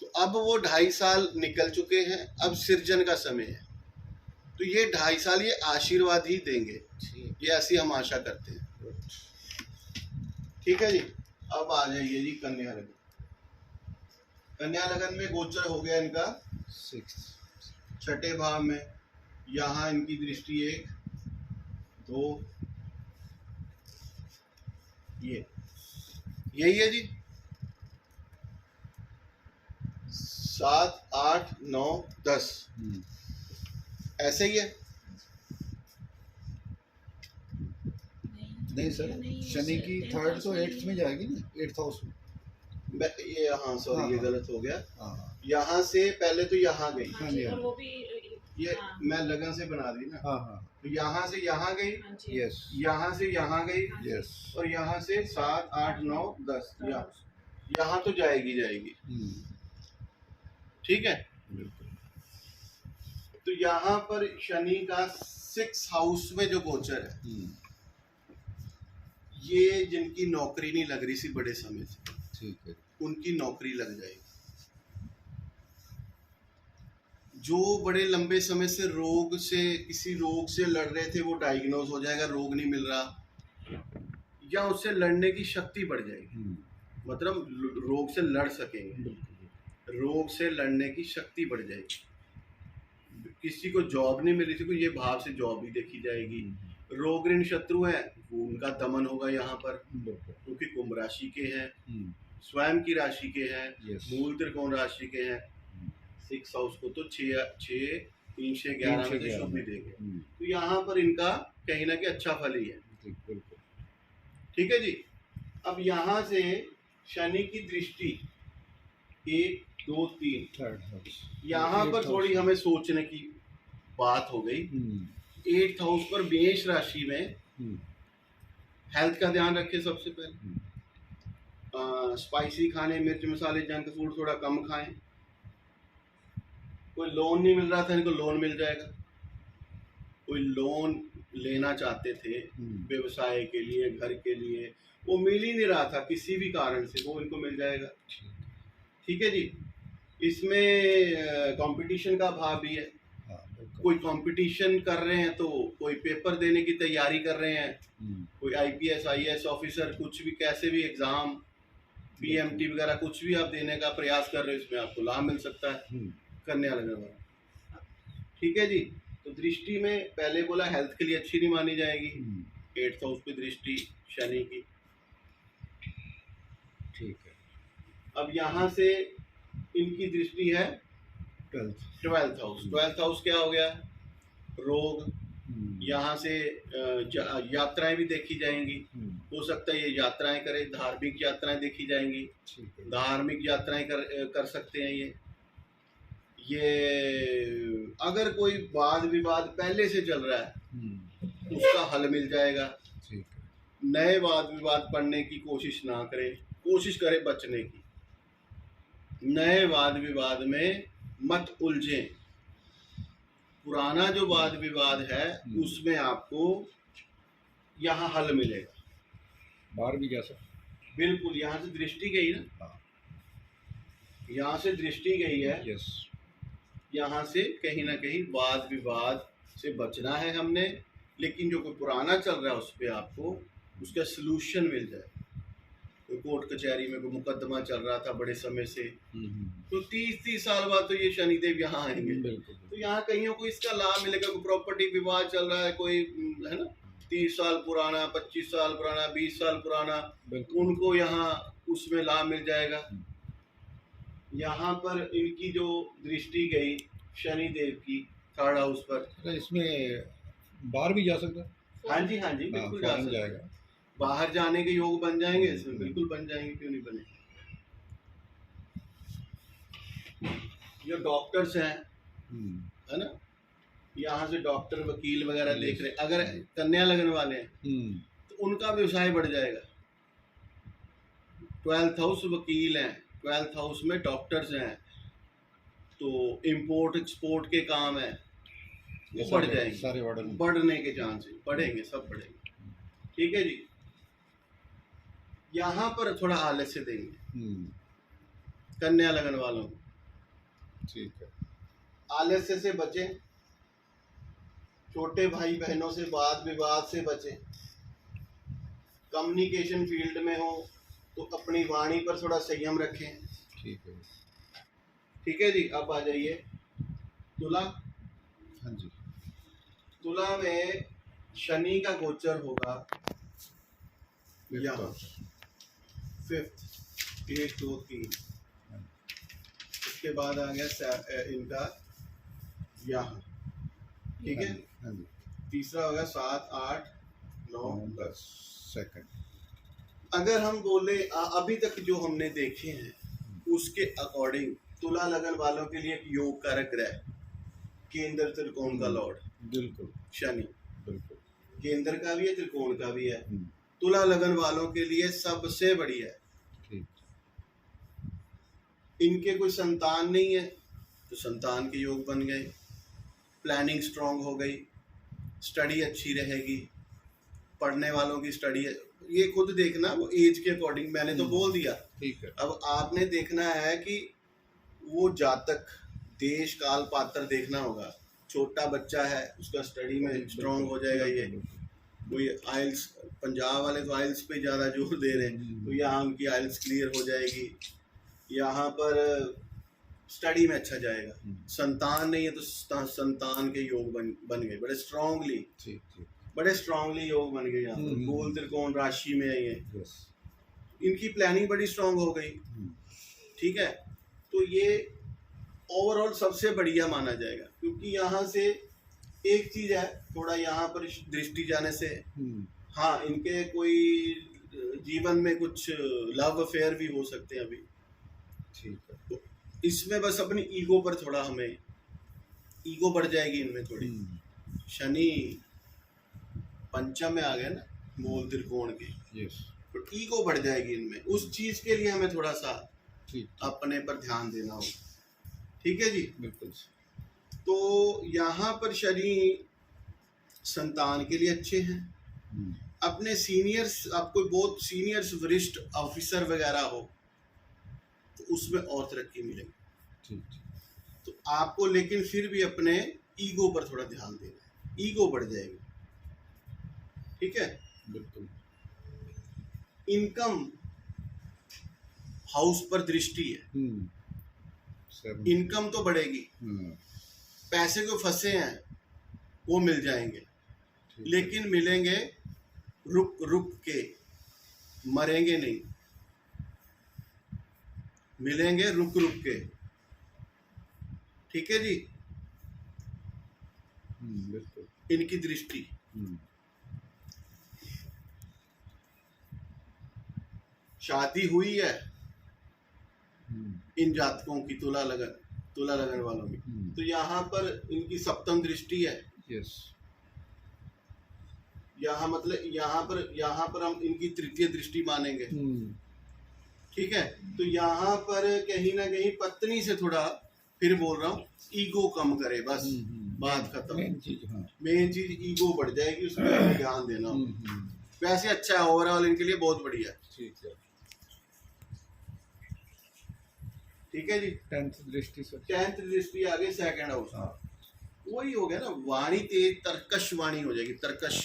तो अब वो 2.5 साल निकल चुके हैं, अब सृजन का समय है। तो ये 2.5 साल ये आशीर्वाद ही देंगे, ये ऐसी हम आशा करते हैं। ठीक है जी। अब आ जाइए जी कन्या लगन। कन्या लगन में गोचर हो गया इनका 6ठे भाव में। यहाँ इनकी दृष्टि 1 2 ये यही है जी। 7 8 9 10 ऐसे ही है। नहीं सर, शनि की थर्ड तो 8th में जाएगी ना, 8th हाउस में। ये हाँ सॉरी, ये गलत हो गया। हाँ यहाँ से पहले तो यहाँ गई, हाँ जी, और वो भी ये हाँ। मैं लगन से बना दी ना। हाँ तो यहाँ से यहाँ गई, हाँ जी। यस यहाँ से यहाँ गई, यस और यहाँ से 7 8 9 10 यहाँ तो जाएगी जाएगी। ठीक है। बिल्कुल तो यहाँ पर शनि का 6 हाउस में जो गोचर है, ये जिनकी नौकरी नहीं लग रही थी बड़े समय से, ठीक है। उनकी नौकरी लग जाएगी। जो बड़े लंबे समय से रोग से किसी रोग से लड़ रहे थे वो डायग्नोज हो जाएगा, रोग नहीं मिल रहा, या उससे लड़ने की शक्ति बढ़ जाएगी, मतलब रोग से लड़ सकेंगे, रोग से लड़ने की शक्ति बढ़ जाएगी। किसी को जॉब नहीं मिली थी तो ये भाव से जॉब भी देखी जाएगी। रोग ऋण शत्रु है वो उनका दमन होगा यहाँ पर, क्योंकि कुंभ राशि के हैं, स्वयं की राशि के हैं, मूल त्रिकोण राशि के हैं। 6 हाउस को तो 6 3 6 11 में तो शुभ भी देंगे। तो यहाँ पर इनका कहीं ना कहीं अच्छा फल ही है। ठीक है जी। अब यहाँ से शनि की दृष्टि 1 2 3 थर्ड हाउस, यहाँ पर थोड़ी हमें सोचने की बात हो गई। 8th हाउस पर मेष राशि में हेल्थ का ध्यान रखें सबसे पहले। स्पाइसी खाने, मिर्च मसाले, जंक फूड थोड़ा कम खाएं। कोई लोन नहीं मिल रहा था, इनको लोन मिल जाएगा। कोई लोन लेना चाहते थे व्यवसाय के लिए, घर के लिए, वो मिल ही नहीं रहा था किसी भी कारण से, वो इनको मिल जाएगा। ठीक है जी। इसमें कंपटीशन का भाव भी है। कोई कंपटीशन कर रहे हैं तो कोई पेपर देने की तैयारी कर रहे हैं, कोई IPS IAS ऑफिसर, कुछ भी कैसे भी एग्जाम, PMT वगैरह कुछ भी आप देने का प्रयास कर रहे हो, इसमें आपको लाभ मिल सकता है कन्या लगन वाला। ठीक है जी। तो दृष्टि में पहले बोला हेल्थ के लिए अच्छी नहीं मानी जाएगी, 8th हाउस पे दृष्टि शनि की। ठीक है। अब यहाँ से इनकी दृष्टि है 12th हाउस। 12th हाउस क्या हो गया? रोग। यहाँ से यात्राएं भी देखी जाएंगी, हो सकता है ये यात्राएं करें, धार्मिक यात्राएं देखी जाएंगी, धार्मिक यात्राएं कर सकते हैं ये अगर कोई वाद विवाद पहले से चल रहा है उसका हल मिल जाएगा। नए वाद विवाद पढ़ने की कोशिश ना करें, कोशिश करें बचने की। नए वाद विवाद में मत उलझें। पुराना जो वाद विवाद है उसमें आपको यहाँ हल मिलेगा। बाहर भी जा सकते, बिल्कुल। यहाँ से दृष्टि गई ना, यहाँ से दृष्टि गई है, यस, यहाँ से कहीं ना कहीं वाद विवाद से बचना है हमने, लेकिन जो कोई पुराना चल रहा है उस पर आपको उसका सलूशन मिल जाए। कोई कोर्ट कचहरी में कोई मुकदमा चल रहा था बड़े समय से, तो 30 साल बाद तो ये शनिदेव यहाँ आएंगे, बिल्कुल, तो यहाँ कहीं को इसका लाभ मिलेगा। कोई प्रॉपर्टी विवाद चल रहा है, कोई है ना 30 साल पुराना, 25 साल पुराना, 20 साल पुराना, उनको यहाँ उसमें लाभ मिल जाएगा। यहाँ पर इनकी जो दृष्टि गई शनिदेव की 3rd हाउस पर, तो इसमें बाहर भी जा सकता है। हाँ जी हाँ जी, बिल्कुल जा सकता है। बाहर जाने के योग बन जाएंगे इसमें, बिल्कुल बन जाएंगे, क्यों नहीं बने। जो डॉक्टर्स हैं है ना, यहाँ से डॉक्टर वकील वगैरह देख रहे, अगर कन्या लगन वाले हैं तो उनका व्यवसाय बढ़ जाएगा। 12th हाउस वकील हैं, 12th हाउस में डॉक्टर्स हैं, तो इम्पोर्ट एक्सपोर्ट के काम है वो बढ़ जाएंगे, सारे ऑर्डर बढ़ने के चांस बढ़ेंगे, सब बढ़ेंगे। ठीक है जी। यहाँ पर थोड़ा आलस्य देंगे कन्या लगन वालों को, ठीक है। आलस्य से बचें, छोटे भाई बहनों से वाद विवाद से बचें, कम्युनिकेशन फील्ड में हो तो अपनी वाणी पर थोड़ा संयम रखें। ठीक है, ठीक है जी। अब आ जाइए तुला। हाँ जी। तुला में शनि का गोचर होगा यहाँ 5th, 1 2 3, उसके बाद आ गया इनका यहाँ, ठीक है। हाँ जी। तीसरा होगा 7 8 9 10 सेकंड। अगर हम बोले अभी तक जो हमने देखे हैं उसके अकॉर्डिंग तुला लगन वालों के लिए एक योग कारक ग्रह केंद्र त्रिकोण का लॉर्ड, बिल्कुल शनि, बिल्कुल केंद्र का भी है त्रिकोण का भी है, तुला लगन वालों के लिए सबसे बढ़िया है। इनके कोई संतान नहीं है तो संतान के योग बन गए, प्लानिंग स्ट्रांग हो गई, स्टडी अच्छी रहेगी, पढ़ने वालों की स्टडी है। ये खुद देखना, वो एज के अकॉर्डिंग मैंने तो बोल दिया, ठीक है। अब आपने देखना है कि वो जातक देश काल पात्र देखना होगा। छोटा बच्चा है उसका स्टडी में स्ट्रांग हो जाएगा, ये कोई आइल्स, पंजाब वाले तो आइल्स पे ज़्यादा जोर दे रहे हैं, तो यहाँ उनकी आइल्स क्लियर हो जाएगी, यहाँ पर स्टडी में अच्छा जाएगा। संतान नहीं है तो संतान के योग बन गए बड़े स्ट्रांगली, बड़े स्ट्रांगली योग बन गए। यहाँ पर गोल त्रिकोण राशि में है ये, इनकी प्लानिंग बड़ी स्ट्रांग हो गई, ठीक है। तो ये ओवरऑल सबसे बढ़िया माना जाएगा, क्योंकि यहाँ से एक चीज है, थोड़ा यहाँ पर दृष्टि जाने से हाँ इनके कोई जीवन में कुछ लव अफेयर भी हो सकते हैं अभी, ठीक है। तो इसमें बस अपनी ईगो पर थोड़ा, हमें ईगो बढ़ जाएगी इनमें थोड़ी। शनि पंचम में आ गया ना मूल त्रिकोण के, तो ईगो बढ़ जाएगी इनमें, उस चीज के लिए हमें थोड़ा सा अपने पर ध्यान देना होगा, ठीक है जी, बिल्कुल। तो यहाँ पर शनि संतान के लिए अच्छे हैं। अपने सीनियर्स, आपको बहुत सीनियर्स वरिष्ठ ऑफिसर वगैरह हो तो उसमें और तरक्की मिलेगी, ठीक। तो आपको लेकिन फिर भी अपने ईगो पर थोड़ा ध्यान देना है, ईगो बढ़ जाएगी, ठीक है, बिल्कुल। इनकम हाउस पर दृष्टि है, इनकम तो बढ़ेगी, पैसे को फंसे हैं वो मिल जाएंगे, लेकिन मिलेंगे रुक रुक के, मरेंगे नहीं, मिलेंगे रुक रुक के, ठीक है जी, बिल्कुल। इनकी दृष्टि शादी हुई है इन जातकों की, तुला लगन वालों की, तो यहाँ पर इनकी सप्तम दृष्टि है, यस। यहाँ मतलब यहाँ पर हम इनकी तृतीय दृष्टि मानेंगे, ठीक है। तो यहाँ पर कहीं ना कहीं पत्नी से थोड़ा, फिर बोल रहा हूँ, ईगो कम करे, बस बात खत्म। मेन चीज ईगो बढ़ जाएगी, उसमें ध्यान देना होगा। वैसे अच्छा है, ओवरऑल इनके लिए बहुत बढ़िया है, ठीक है। ठीक है जी। 10th दृष्टि से 10th दृष्टि आ गई सेकंड हाउस। हाँ। वही हो गया ना, वाणी तेज तरकश वाणी हो जाएगी, तरकश।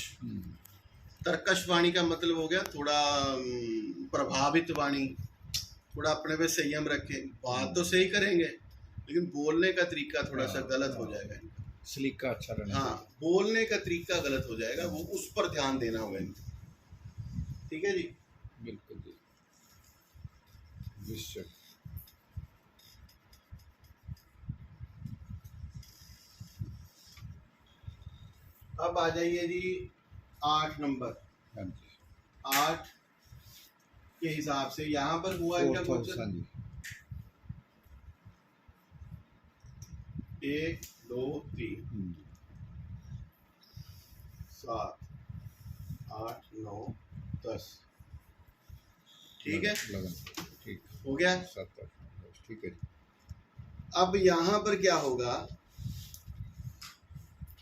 तरकश वाणी का मतलब हो गया थोड़ा प्रभावित वाणी, थोड़ा अपने पे संयम रखें। बात तो सही करेंगे लेकिन बोलने का तरीका थोड़ा सा गलत हो जाएगा। सलीका अच्छा रहना हाँ, बोलने का तरीका गलत हो जाएगा, वो उस पर ध्यान देना होगा इनको। ठीक है जी। बिल्कुल जी। वृश्चिक। अब आ जाइए जी 8 नंबर। हाँ जी। 8 के हिसाब से यहाँ पर हुआ इनका क्वेश्चन। हाँ जी। 1 2 3 7 8 9 10। ठीक है, लगन ठीक हो गया। 7 8 10 ठीक है। अब यहाँ पर क्या होगा,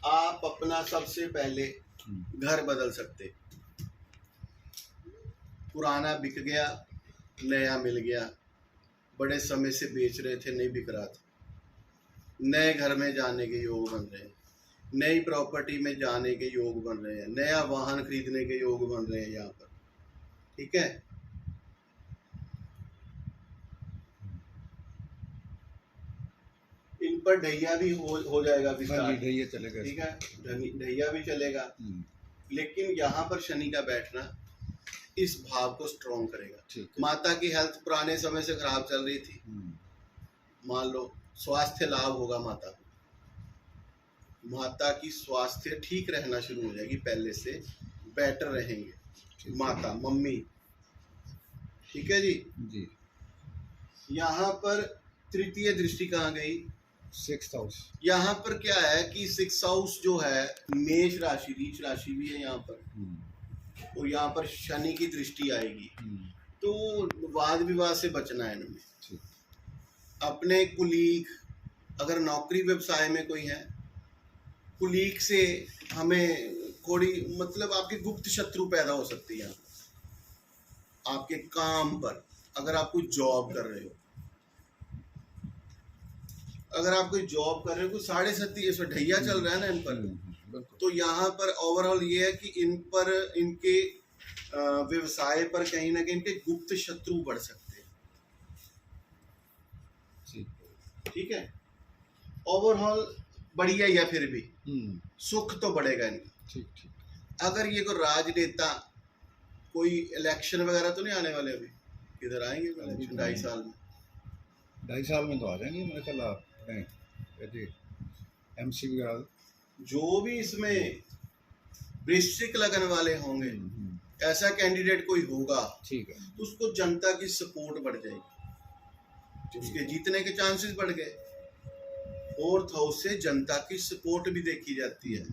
आप अपना सबसे पहले घर बदल सकते। पुराना बिक गया, नया मिल गया, बड़े समय से बेच रहे थे, नहीं बिक रहा था, नए घर में जाने के योग बन रहे हैं, नई प्रॉपर्टी में जाने के योग बन रहे हैं, नया वाहन खरीदने के योग बन रहे हैं यहाँ पर। ठीक है, इन पर ढैया भी हो जाएगा विस्तार। ढैया चलेगा। ठीक है, ढैया भी चलेगा। लेकिन यहाँ पर शनि का बैठना इस भाव को स्ट्रॉन्ग करेगा। माता की हेल्थ पुराने समय से खराब चल रही थी, मान लो स्वास्थ्य लाभ होगा माता को, माता की स्वास्थ्य ठीक रहना शुरू हो जाएगी, पहले से बेटर रहेंगे माता, मम्मी। ठीक है जी। यहाँ पर तृतीय दृष्टि कहाँ गई, 6th हाउस। यहाँ पर क्या है कि 6th हाउस जो है मेष राशि, रीच राशि भी है यहाँ पर, और यहाँ पर शनि की दृष्टि आएगी, तो वाद विवाद से बचना है इनमें। अपने कुलीग, अगर नौकरी व्यवसाय में कोई है, कुलीग से हमें थोड़ी मतलब आपकी गुप्त शत्रु पैदा हो सकती है। आपके काम पर अगर आप कोई जॉब कर रहे हो, अगर आप कोई जॉब कर रहे हो, कोई 7.5 ढैया चल रहा है ना इन पर, तो यहाँ पर ओवरऑल ये है कि इन पर, इनके व्यवसाय पर कहीं ना कहीं इनके गुप्त शत्रु बढ़ सकते हैं। ठीक है, ओवरऑल बढ़िया ही है, फिर भी सुख तो बढ़ेगा इनका। ठीक। अगर ये कोई राजनेता, कोई इलेक्शन वगैरह तो नहीं आने वाले अभी, किधर आएंगे 2.5 साल में? 2.5 साल में तो आ जाएंगे मेरे ख्याल। अपने MC वगैरह जो भी इसमें वृश्चिक लगन वाले होंगे, ऐसा कैंडिडेट कोई होगा, ठीक है, तो उसको जनता की सपोर्ट बढ़ जाएगी, उसके जीतने के चांसेस बढ़ गए। 4th हाउस से जनता की सपोर्ट भी देखी जाती है,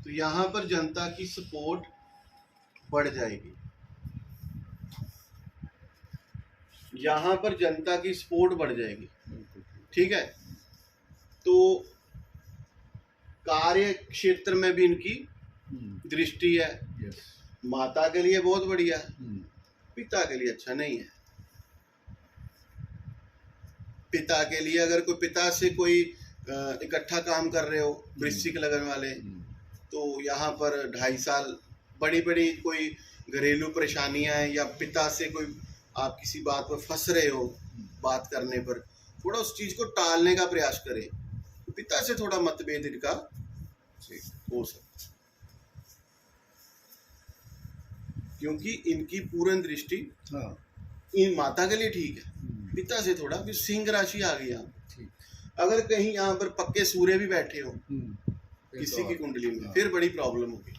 तो यहाँ पर जनता की सपोर्ट बढ़ जाएगी। यहाँ पर जनता की सपोर्ट बढ़ जाएगी। ठीक है, तो कार्य क्षेत्र में भी इनकी दृष्टि है। माता के लिए बहुत बढ़िया, पिता के लिए अच्छा नहीं है। पिता के लिए, अगर कोई पिता से कोई इकट्ठा काम कर रहे हो वृश्चिक लगन वाले, तो यहाँ पर 2.5 साल बड़ी बड़ी कोई घरेलू परेशानियां हैं, या पिता से कोई आप किसी बात पर फंस रहे हो, बात करने पर थोड़ा उस चीज को टालने का प्रयास करें। पिता से थोड़ा मतभेद इनका हो सकता है, क्योंकि इनकी पूर्ण दृष्टि इन माता के लिए ठीक है, पिता से थोड़ा, फिर सिंह राशि आ गई यहाँ। अगर कहीं यहाँ पर पक्के सूर्य भी बैठे हो किसी की कुंडली में, फिर बड़ी प्रॉब्लम होगी।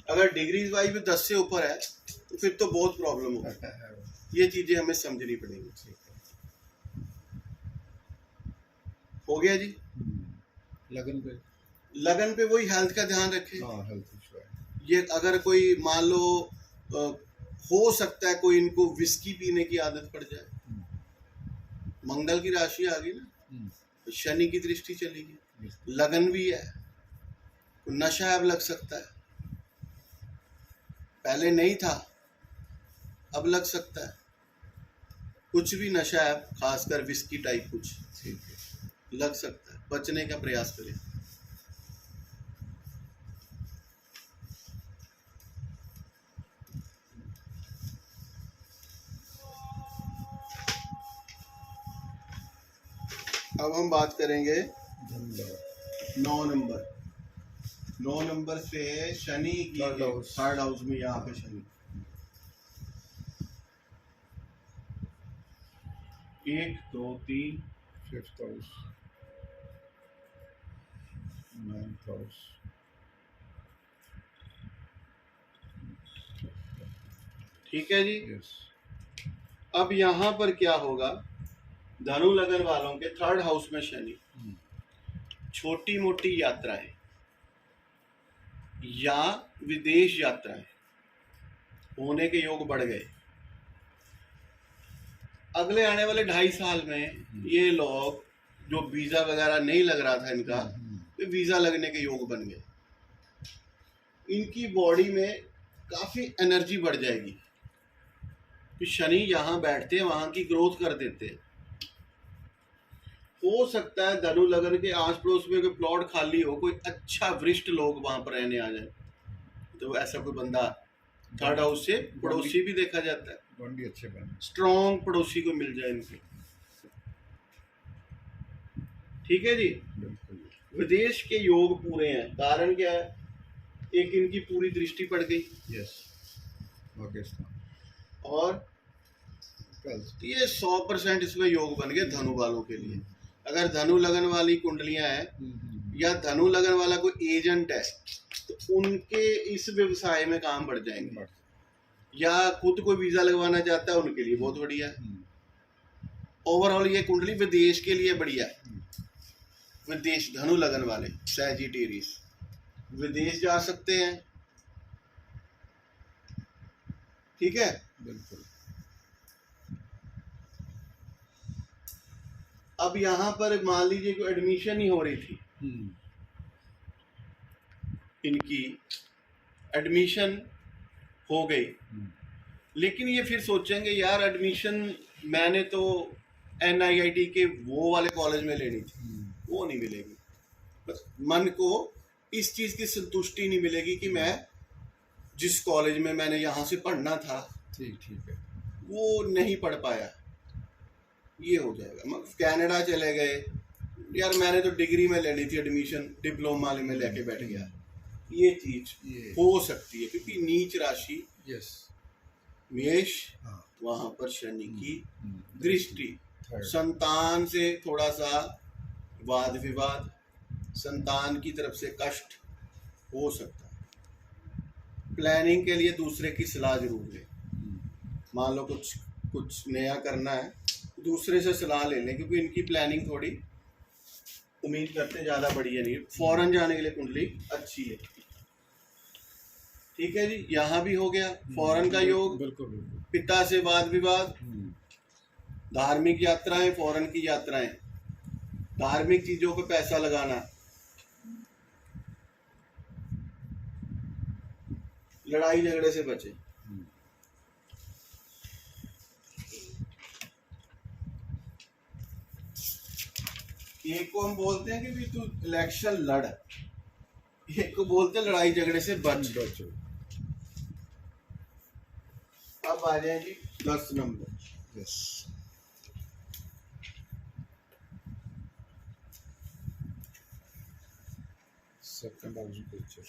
अगर डिग्री वाइज भी 10 से ऊपर है तो फिर तो बहुत प्रॉब्लम होगी। ये चीजें हमें समझनी पड़ेंगी। हो गया जी। लगन पे वही हेल्थ का ध्यान रखें। ये अगर कोई मान लो हो सकता है कोई इनको विस्की पीने की आदत पड़ जाए, मंगल की राशि आ गई ना, तो शनि की दृष्टि चलेगी, लगन भी है, तो नशा अब लग सकता है, पहले नहीं था अब लग सकता है। कुछ भी नशा है, खासकर विस्की टाइप कुछ ठीक है। लग सकता है, बचने का प्रयास करें। अब हम बात करेंगे धन्यवाद। 9 नंबर। 9 नंबर से शनि की Third house। थर्ड हाउस में, यहाँ पे Shani 1 2 3 5th house, 9th house. ठीक है जी। यस। अब यहाँ पर क्या होगा, धनु लगन वालों के थर्ड हाउस में शनि, छोटी मोटी यात्राएं या विदेश यात्राएं होने के योग बढ़ गए। अगले आने वाले 2.5 साल में ये लोग जो वीजा वगैरह नहीं लग रहा था इनका, तो वीजा लगने के योग बन गए। इनकी बॉडी में काफी एनर्जी बढ़ जाएगी, तो शनि यहाँ बैठते हैं, वहां की ग्रोथ कर देते हैं। हो सकता है धनु लगन के आस पड़ोस में कोई प्लॉट खाली हो, कोई अच्छा वरिष्ठ लोग वहां पर रहने आ जाए, तो ऐसा कोई बंदा थर्ड हाउस से पड़ोसी भी देखा जाता है, बॉन्डी अच्छे बने। स्ट्रॉन्ग पड़ोसी को मिल जाए इनके। ठीक है जी। बिल्कुल। विदेश के योग पूरे हैं। कारण क्या है, एक इनकी पूरी दृष्टि पड़ गई। यस। पाकिस्तान और कल। ये 100% इसमें योग बन गए धनु वालों के लिए। अगर धनु लगन वाली कुंडलियां हैं या धनु लगन वाला कोई एजेंट है, तो उनके इस व्यवसाय में काम बढ़ जाएंगे। या खुद कोई वीजा लगवाना चाहता है, उनके लिए बहुत बढ़िया है। ओवरऑल ये कुंडली विदेश के लिए बढ़िया है। विदेश, धनु लगन वाले सैजिटेरियस विदेश जा सकते हैं। ठीक है। बिल्कुल। अब यहाँ पर मान लीजिए कोई एडमिशन ही हो रही थी, इनकी एडमिशन हो गई, लेकिन ये फिर सोचेंगे यार एडमिशन मैंने तो NIIT के वो वाले कॉलेज में लेनी थी, वो नहीं मिलेगी। बस मन को इस चीज़ की संतुष्टि नहीं मिलेगी कि मैं जिस कॉलेज में मैंने यहाँ से पढ़ना था, ठीक है, वो नहीं पढ़ पाया। ये हो जाएगा। कनाडा चले गए, यार मैंने तो डिग्री में लेनी थी एडमिशन, डिप्लोमा में लेके बैठ गया। ये चीज हो सकती है, क्योंकि नीच राशि मेष, वहां पर शनि की दृष्टि, संतान से थोड़ा सा वाद विवाद, संतान की तरफ से कष्ट हो सकता है। प्लानिंग के लिए दूसरे की सलाह जरूर लें। मान लो कुछ नया करना है, दूसरे से सलाह ले लें, क्योंकि इनकी प्लानिंग थोड़ी उम्मीद करते ज़्यादा बढ़िया नहीं है। फॉरेन जाने के लिए कुंडली अच्छी है। ठीक है जी। यहाँ भी हो गया फॉरेन का योग। बिल्कुल। पिता से वाद विवाद, धार्मिक यात्राएं, फॉरेन की यात्राएं, धार्मिक चीजों पे पैसा लगाना, लड़ाई झगड़े से बचे। एक को हम बोलते हैं कि भी तू इलेक्शन लड़, एक को बोलते हैं लड़ाई झगड़े से बच। अब आ जाए जी 10 number. Yes. Second house picture,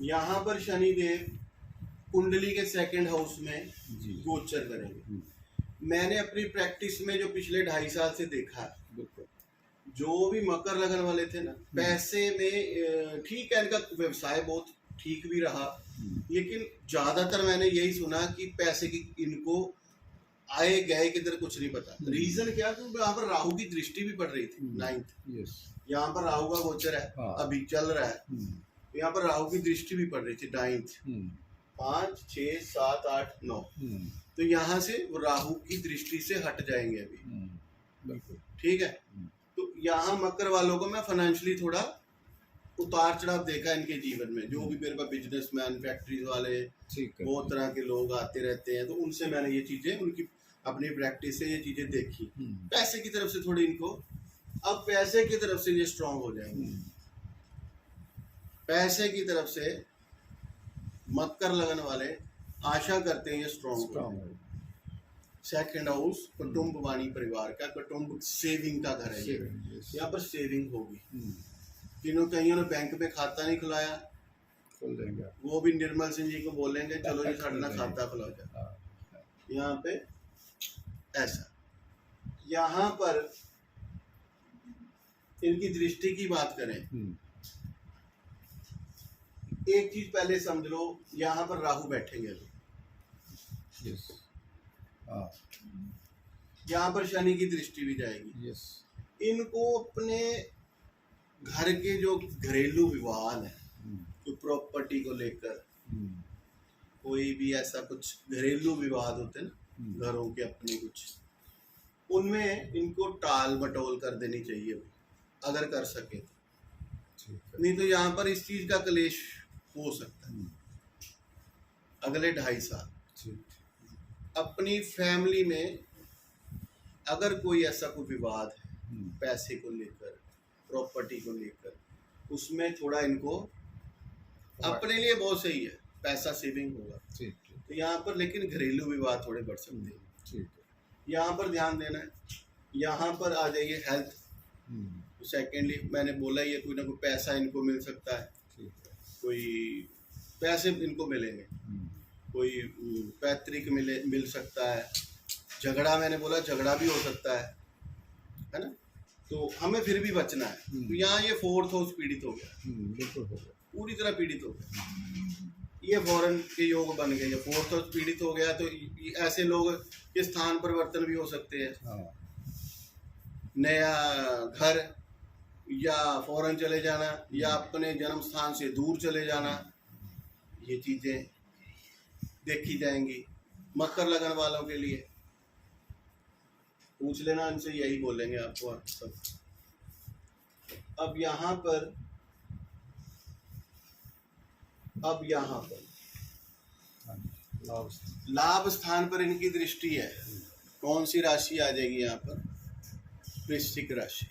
यहाँ पर शनिदेव कुंडली के सेकंड हाउस में गोचर करेंगे। मैंने अपनी प्रैक्टिस में जो पिछले 2.5 साल से देखा, जो भी मकर लगन वाले थे ना, पैसे में ठीक है, इनका व्यवसाय बहुत ठीक भी रहा, लेकिन ज्यादातर मैंने यही सुना कि पैसे की इनको आए गए किधर कुछ नहीं पता। रीजन क्या, तो यहाँ पर राहु की दृष्टि भी पड़ रही थी 9th। यहाँ पर राहु का गोचर है, अभी चल रहा है। यहाँ पर राहु की दृष्टि भी पड़ रही थी 9th, 5 6 7 8 9। तो यहाँ से वो राहु की दृष्टि से हट जाएंगे अभी। ठीक है। तो यहाँ मकर वालों को मैं फाइनेंशियली थोड़ा उतार चढ़ाव देखा इनके जीवन में। जो भी मेरे पास बिजनेसमैन, फैक्ट्रीज वाले, ठीक है। बहुत तरह के लोग आते रहते हैं, तो उनसे मैंने ये चीज़ें, उनकी अपनी प्रैक्टिस से ये चीज़ें देखी। पैसे की तरफ से थोड़ी इनको, अब पैसे की तरफ से ये स्ट्रांग हो जाएंगे। पैसे की तरफ से मकर लगन वाले आशा करते हैं ये स्ट्रांग हो। सेकंड हाउस कुटुंब वाणी परिवार का, कुटुंब सेविंग का घर है ये। यहाँ पर सेविंग होगी। कईयों ने बैंक में खाता नहीं खुलाया, खोल देंगे, वो भी निर्मल सिंह जी को बोलेंगे चलो जी साढ़े खाता खुला जाए। यहाँ पे ऐसा, यहाँ पर इनकी दृष्टि की बात करें, एक चीज पहले समझ लो, यहाँ पर राहु बैठेंगे। यस, यहाँ पर शनि की दृष्टि भी जाएगी। यस। इनको अपने घर के जो घरेलू विवाद है, तो प्रॉपर्टी को लेकर कोई भी ऐसा कुछ घरेलू विवाद होते हैं ना, घरों के अपने कुछ, उनमें इनको टाल मटोल कर देनी चाहिए अगर कर सके तो। नहीं तो यहाँ पर इस चीज का क्लेश हो सकता है अगले 2.5 साल। अपनी फैमिली में अगर कोई ऐसा कोई विवाद है, पैसे को लेकर, प्रॉपर्टी को लेकर, उसमें थोड़ा इनको अपने लिए बहुत सही है, पैसा सेविंग होगा। तो यहाँ पर लेकिन घरेलू विवाद थोड़े बढ़ सकते हैं। यहाँ पर ध्यान देना है। यहाँ पर आ जाइए हेल्थ। सेकेंडली मैंने बोला ये कोई ना कोई पैसा इनको मिल सकता है, कोई पैसे इनको मिलेंगे, कोई पैतृक मिल सकता है। झगड़ा, मैंने बोला झगड़ा भी हो सकता है ना, तो हमें फिर भी बचना है। तो यहाँ ये 4th हाउस पीड़ित हो गया, बिल्कुल हो गया, पूरी तरह पीड़ित हो गया। ये फॉरेन के योग बन गए। 4th हाउस पीड़ित हो गया तो ऐसे लोग के स्थान परिवर्तन भी हो सकते हैं। नया घर, या फॉरेन चले जाना, या अपने जन्म स्थान से दूर चले जाना, ये चीजें देखी जाएंगी। मकर लगन वालों के लिए पूछ लेना, इनसे यही बोलेंगे आपको सब। अब यहाँ पर लाभ स्थान पर इनकी दृष्टि है। कौन सी राशि आ जाएगी यहाँ पर? वृश्चिक राशि।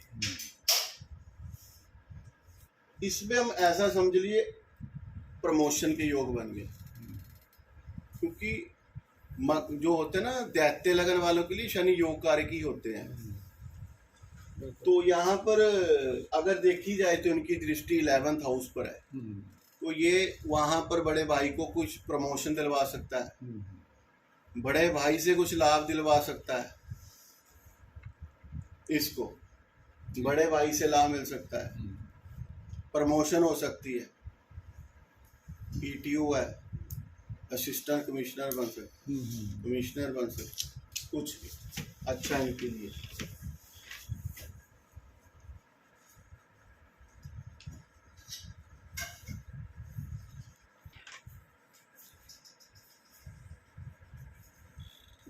इसमें हम ऐसा समझ लिए प्रमोशन के योग बन गए, क्योंकि जो होते हैं ना दैत्य लगन वालों के लिए शनि योग कारकी होते हैं। तो यहाँ पर अगर देखी जाए तो इनकी दृष्टि 11th हाउस पर है, तो ये वहाँ पर बड़े भाई को कुछ प्रमोशन दिलवा सकता है, बड़े भाई से कुछ लाभ दिलवा सकता है, इसको बड़े भाई से लाभ मिल सकता है, प्रमोशन हो सकती है, PTO है, असिस्टेंट कमिश्नर बन सकते, कमिश्नर बन सकते, कुछ भी अच्छा इनके लिए।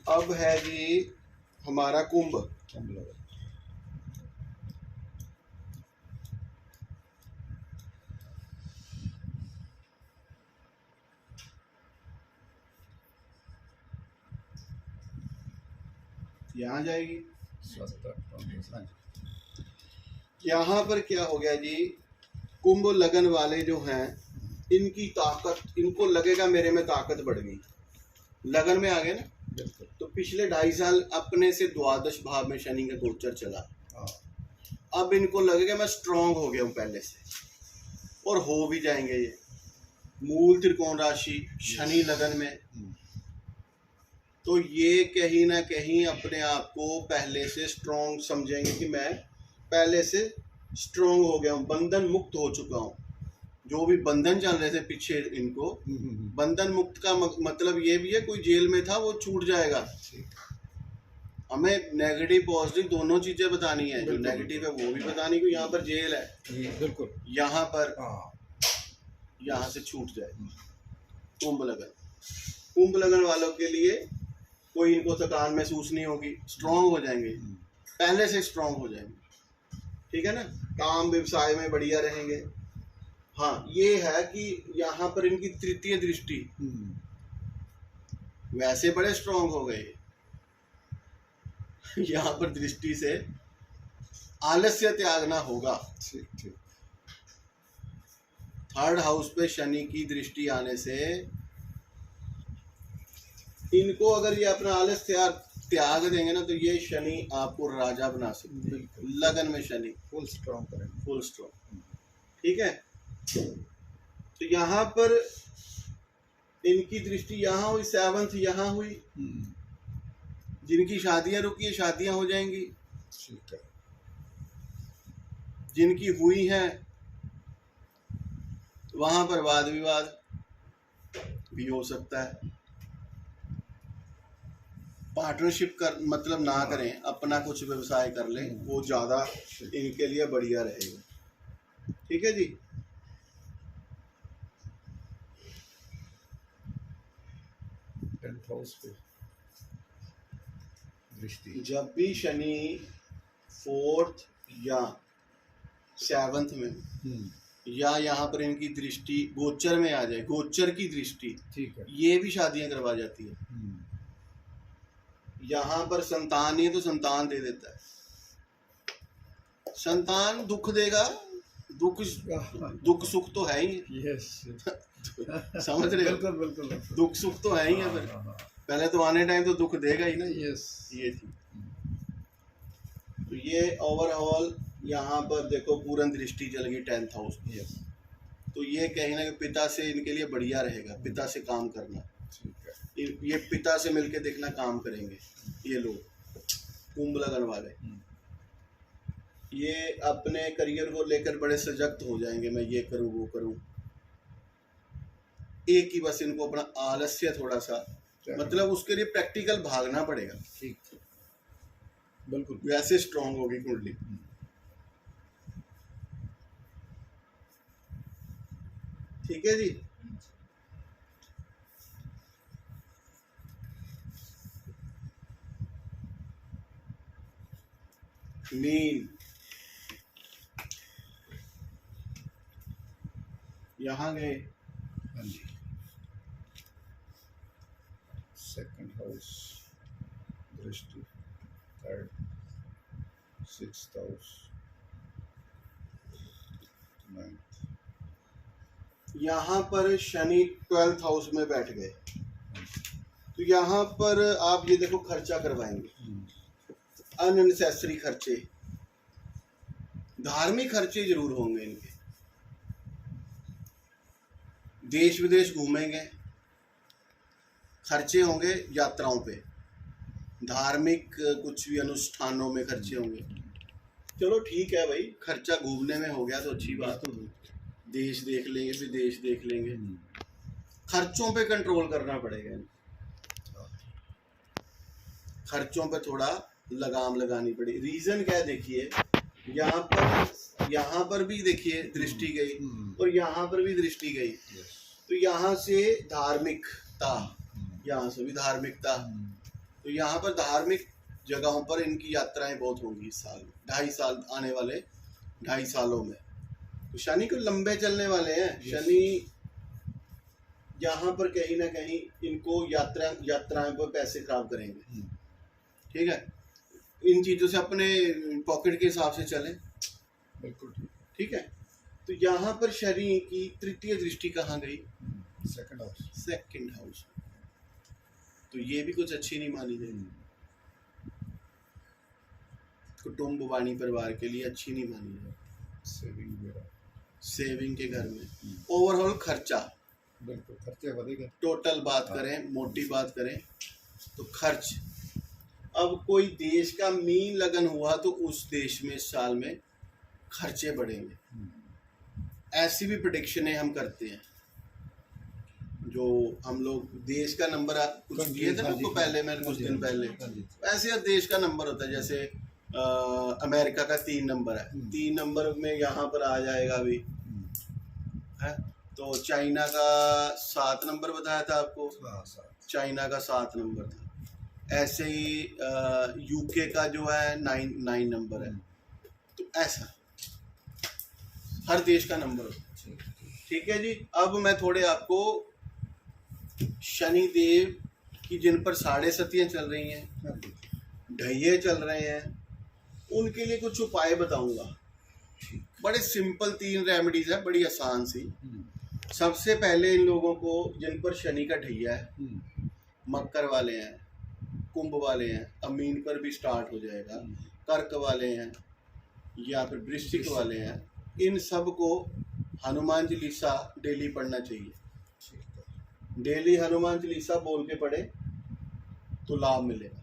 अब है जी हमारा कुंभ। यहाँ जाएगी। यहाँ पर क्या हो गया जी, कुंभ लगन वाले जो हैं इनकी ताकत, इनको लगेगा मेरे में ताकत बढ़ गई, लगन में आ गए ना। तो पिछले 2.5 साल अपने से द्वादश भाव में शनि का गोचर चला, अब इनको लगेगा मैं स्ट्रांग हो गया हूँ पहले से, और हो भी जाएंगे। ये मूल त्रिकोण राशि शनि लगन में, तो ये कहीं ना कहीं अपने आप को पहले से स्ट्रांग समझेंगे कि मैं पहले से स्ट्रांग हो गया हूँ, बंधन मुक्त हो चुका हूँ। जो भी बंधन चल रहे थे पीछे इनको, बंधन मुक्त का मतलब ये भी है कोई जेल में था वो छूट जाएगा। हमें नेगेटिव पॉजिटिव दोनों चीजें बतानी है, जो नेगेटिव है वो भी बतानी कि यहाँ पर जेल है, बिल्कुल यहाँ पर यहाँ से छूट जाएगा। कुंभ लगन वालों के लिए कोई इनको थकान महसूस नहीं होगी, स्ट्रांग हो जाएंगे, पहले से स्ट्रांग हो जाएंगे, ठीक है ना। काम व्यवसाय में बढ़िया रहेंगे, हाँ, ये है कि यहाँ पर इनकी तृतीय दृष्टि, वैसे बड़े स्ट्रांग हो गए, यहाँ पर दृष्टि से आलस्य त्यागना होगा। ठीक ठीक। थर्ड हाउस पे शनि की दृष्टि आने से इनको अगर ये अपना आलस्य त्याग देंगे ना, तो ये शनि आपको राजा बना सकते हैं। लगन में शनि फुल स्ट्रॉन्ग करेंगे। Full strong. ठीक है, तो यहाँ पर इनकी दृष्टि यहाँ हुई, 7th यहाँ हुई। जिनकी शादियां रुकी है, शादियां हो जाएंगी। ठीक है। जिनकी हुई हैं वहां पर वाद विवाद भी हो सकता है। पार्टनरशिप कर मतलब ना करें, अपना कुछ व्यवसाय कर लें, वो ज़्यादा इनके लिए बढ़िया रहेगा। ठीक है जी। टेंथ हाउस पे दृष्टि, जब भी शनि 4th या 7th में या यहाँ पर इनकी दृष्टि गोचर में आ जाए, गोचर की दृष्टि, ठीक है, ये भी शादियां करवा जाती है। यहाँ पर संतान नहीं है तो संतान दे देता है। संतान दुख देगा, दुख सुख तो है ही। यस समझ रहे हो? बिल्कुल बिल्कुल। दुख सुख तो है ही है। फिर पहले तो आने टाइम तो दुख देगा ही ना। यस, ये थी। तो ये ओवरऑल यहाँ पर देखो पूर्ण दृष्टि चल गई 10th हाउस में। यस, तो ये कहीं ना कहीं पिता से इनके लिए बढ़िया रहेगा, पिता से काम करना। ठीक है। ये पिता से मिलके देखना काम करेंगे ये लोग, कुंभ लगन वाले। ये अपने करियर को लेकर बड़े सजग हो जाएंगे, मैं ये करूँ वो करूँ। एक ही बस इनको अपना आलस्य थोड़ा सा, मतलब उसके लिए प्रैक्टिकल भागना पड़ेगा। ठीक, बिल्कुल। वैसे स्ट्रांग होगी कुंडली। ठीक है जी। मीन यहाँ गए। हाँ जी। सेकंड हाउस दृष्टि, थर्ड, 6th हाउस, 9th। यहाँ पर शनि 12th हाउस में बैठ गए, तो यहाँ पर आप ये देखो खर्चा करवाएंगे, अननेसेसरी खर्चे, धार्मिक खर्चे जरूर होंगे इनके। देश विदेश घूमेंगे, खर्चे होंगे यात्राओं पे, धार्मिक कुछ भी अनुष्ठानों में खर्चे होंगे। चलो ठीक है भाई, खर्चा घूमने में हो गया तो अच्छी बात हो, देश देख लेंगे, विदेश देख लेंगे। खर्चों पे कंट्रोल करना पड़ेगा, खर्चों पे थोड़ा लगाम लगानी पड़ी। रीजन क्या है देखिए, यहाँ पर भी देखिए दृष्टि गई और यहाँ पर भी दृष्टि गई। तो यहाँ से धार्मिकता, यहाँ से भी धार्मिकता, तो यहाँ पर धार्मिक जगहों पर इनकी यात्राएं बहुत होंगी इस साल, 2.5 साल आने वाले 2.5 सालों में। तो शनि को लंबे चलने वाले हैं। शनि यहाँ पर कहीं ना कहीं इनको यात्राएं पर पैसे खराब करेंगे। ठीक है, इन चीज़ों से अपने पॉकेट के हिसाब से चलें। बिल्कुल ठीक है। तो यहाँ पर शनि की तृतीय दृष्टि कहाँ गई? Second house. Second house. तो ये भी कुछ अच्छी नहीं मानी गई, कुटुंब वाणी परिवार के लिए अच्छी नहीं मानी गई। सेविंग के घर में ओवरऑल खर्चा, बिल्कुल खर्चे बढ़ेगा। टोटल बात करें, मोटी बात करें तो खर्च। अब कोई देश का मीन लगन हुआ तो उस देश में साल में खर्चे बढ़ेंगे। ऐसी भी प्रेडिक्शनें हम करते हैं। जो हम लोग देश का नंबर कुछ दिए थे ना आपको पहले, मैंने कुछ दिन पहले, ऐसे देश का नंबर होता है। जैसे अमेरिका का 3 नंबर है, 3 नंबर में यहाँ पर आ जाएगा अभी है। तो चाइना का 7 नंबर बताया था आपको, चाइना का 7 नंबर था। ऐसे ही यूके का जो है 9 नंबर है। तो ऐसा हर देश का नंबर होता है। ठीक है जी। अब मैं थोड़े आपको शनि देव की जिन पर साढ़े सतियाँ चल रही हैं, हाँ जी। ढैये चल रहे हैं, उनके लिए कुछ उपाय बताऊंगा। बड़े सिंपल 3 रेमेडीज है, बड़ी आसान सी। सबसे पहले इन लोगों को जिन पर शनि का ढैया है, मकर वाले हैं, कुंभ वाले हैं, अब मीन पर भी स्टार्ट हो जाएगा, कर्क वाले हैं या फिर वृश्चिक वाले हैं, इन सब को हनुमान चालीसा डेली पढ़ना चाहिए। डेली हनुमान चालीसा बोल के पढ़े तो लाभ मिलेगा।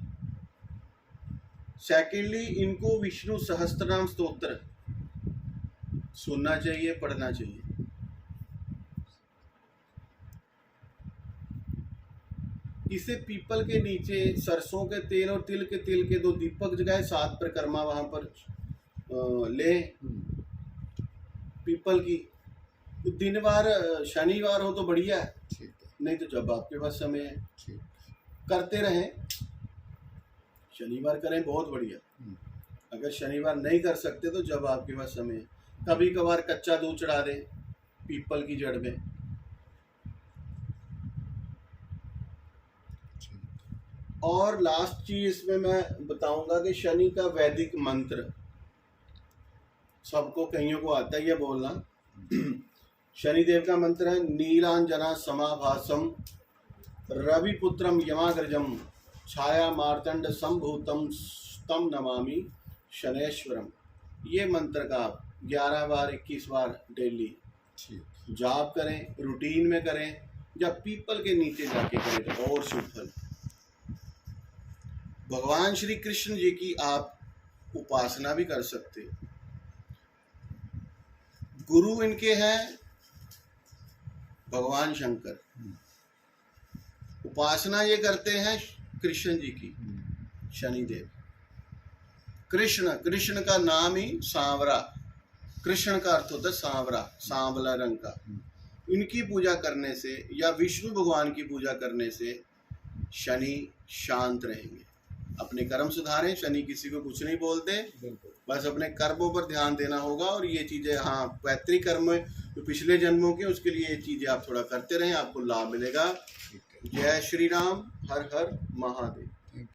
सेकेंडली, इनको विष्णु सहस्त्रनाम स्तोत्र सुनना चाहिए, पढ़ना चाहिए। इसे पीपल के नीचे सरसों के तेल और तिल के 2 दीपक जगाए, 7 परिक्रमा वहां पर ले पीपल की। दिनवार शनिवार हो तो बढ़िया है, नहीं तो जब आपके पास समय है करते रहें। शनिवार करें, बहुत बढ़िया। अगर शनिवार नहीं कर सकते तो जब आपके पास समय है, कभी कभार कच्चा दूध चढ़ा दें पीपल की जड़ में। और लास्ट चीज इसमें मैं बताऊंगा कि शनि का वैदिक मंत्र सबको, कईयों को आता है ये बोलना। शनिदेव का मंत्र है नीलांजना समाभासम रविपुत्रम यमाग्रजम छाया मार्तंड संभूतम तम नमामि शनैश्वरम। ये मंत्र का आप 11 बार 21 बार डेली जाप करें, रूटीन में करें, या पीपल के नीचे जाके करें तो और शुभ फल। भगवान श्री कृष्ण जी की आप उपासना भी कर सकते हो। गुरु इनके हैं भगवान शंकर, उपासना ये करते हैं कृष्ण जी की, शनिदेव। कृष्ण का नाम ही सांवरा, कृष्ण का अर्थ होता है सांवरा, सांवला रंग का। इनकी पूजा करने से या विष्णु भगवान की पूजा करने से शनि शांत रहेंगे। अपने कर्म सुधारें, शनि किसी को कुछ नहीं बोलते, बस अपने कर्मों पर ध्यान देना होगा। और ये चीज़ें, हाँ, पैतृक कर्म जो पिछले जन्मों के, उसके लिए ये चीज़ें आप थोड़ा करते रहें, आपको लाभ मिलेगा। जय श्री राम, हर हर महादेव।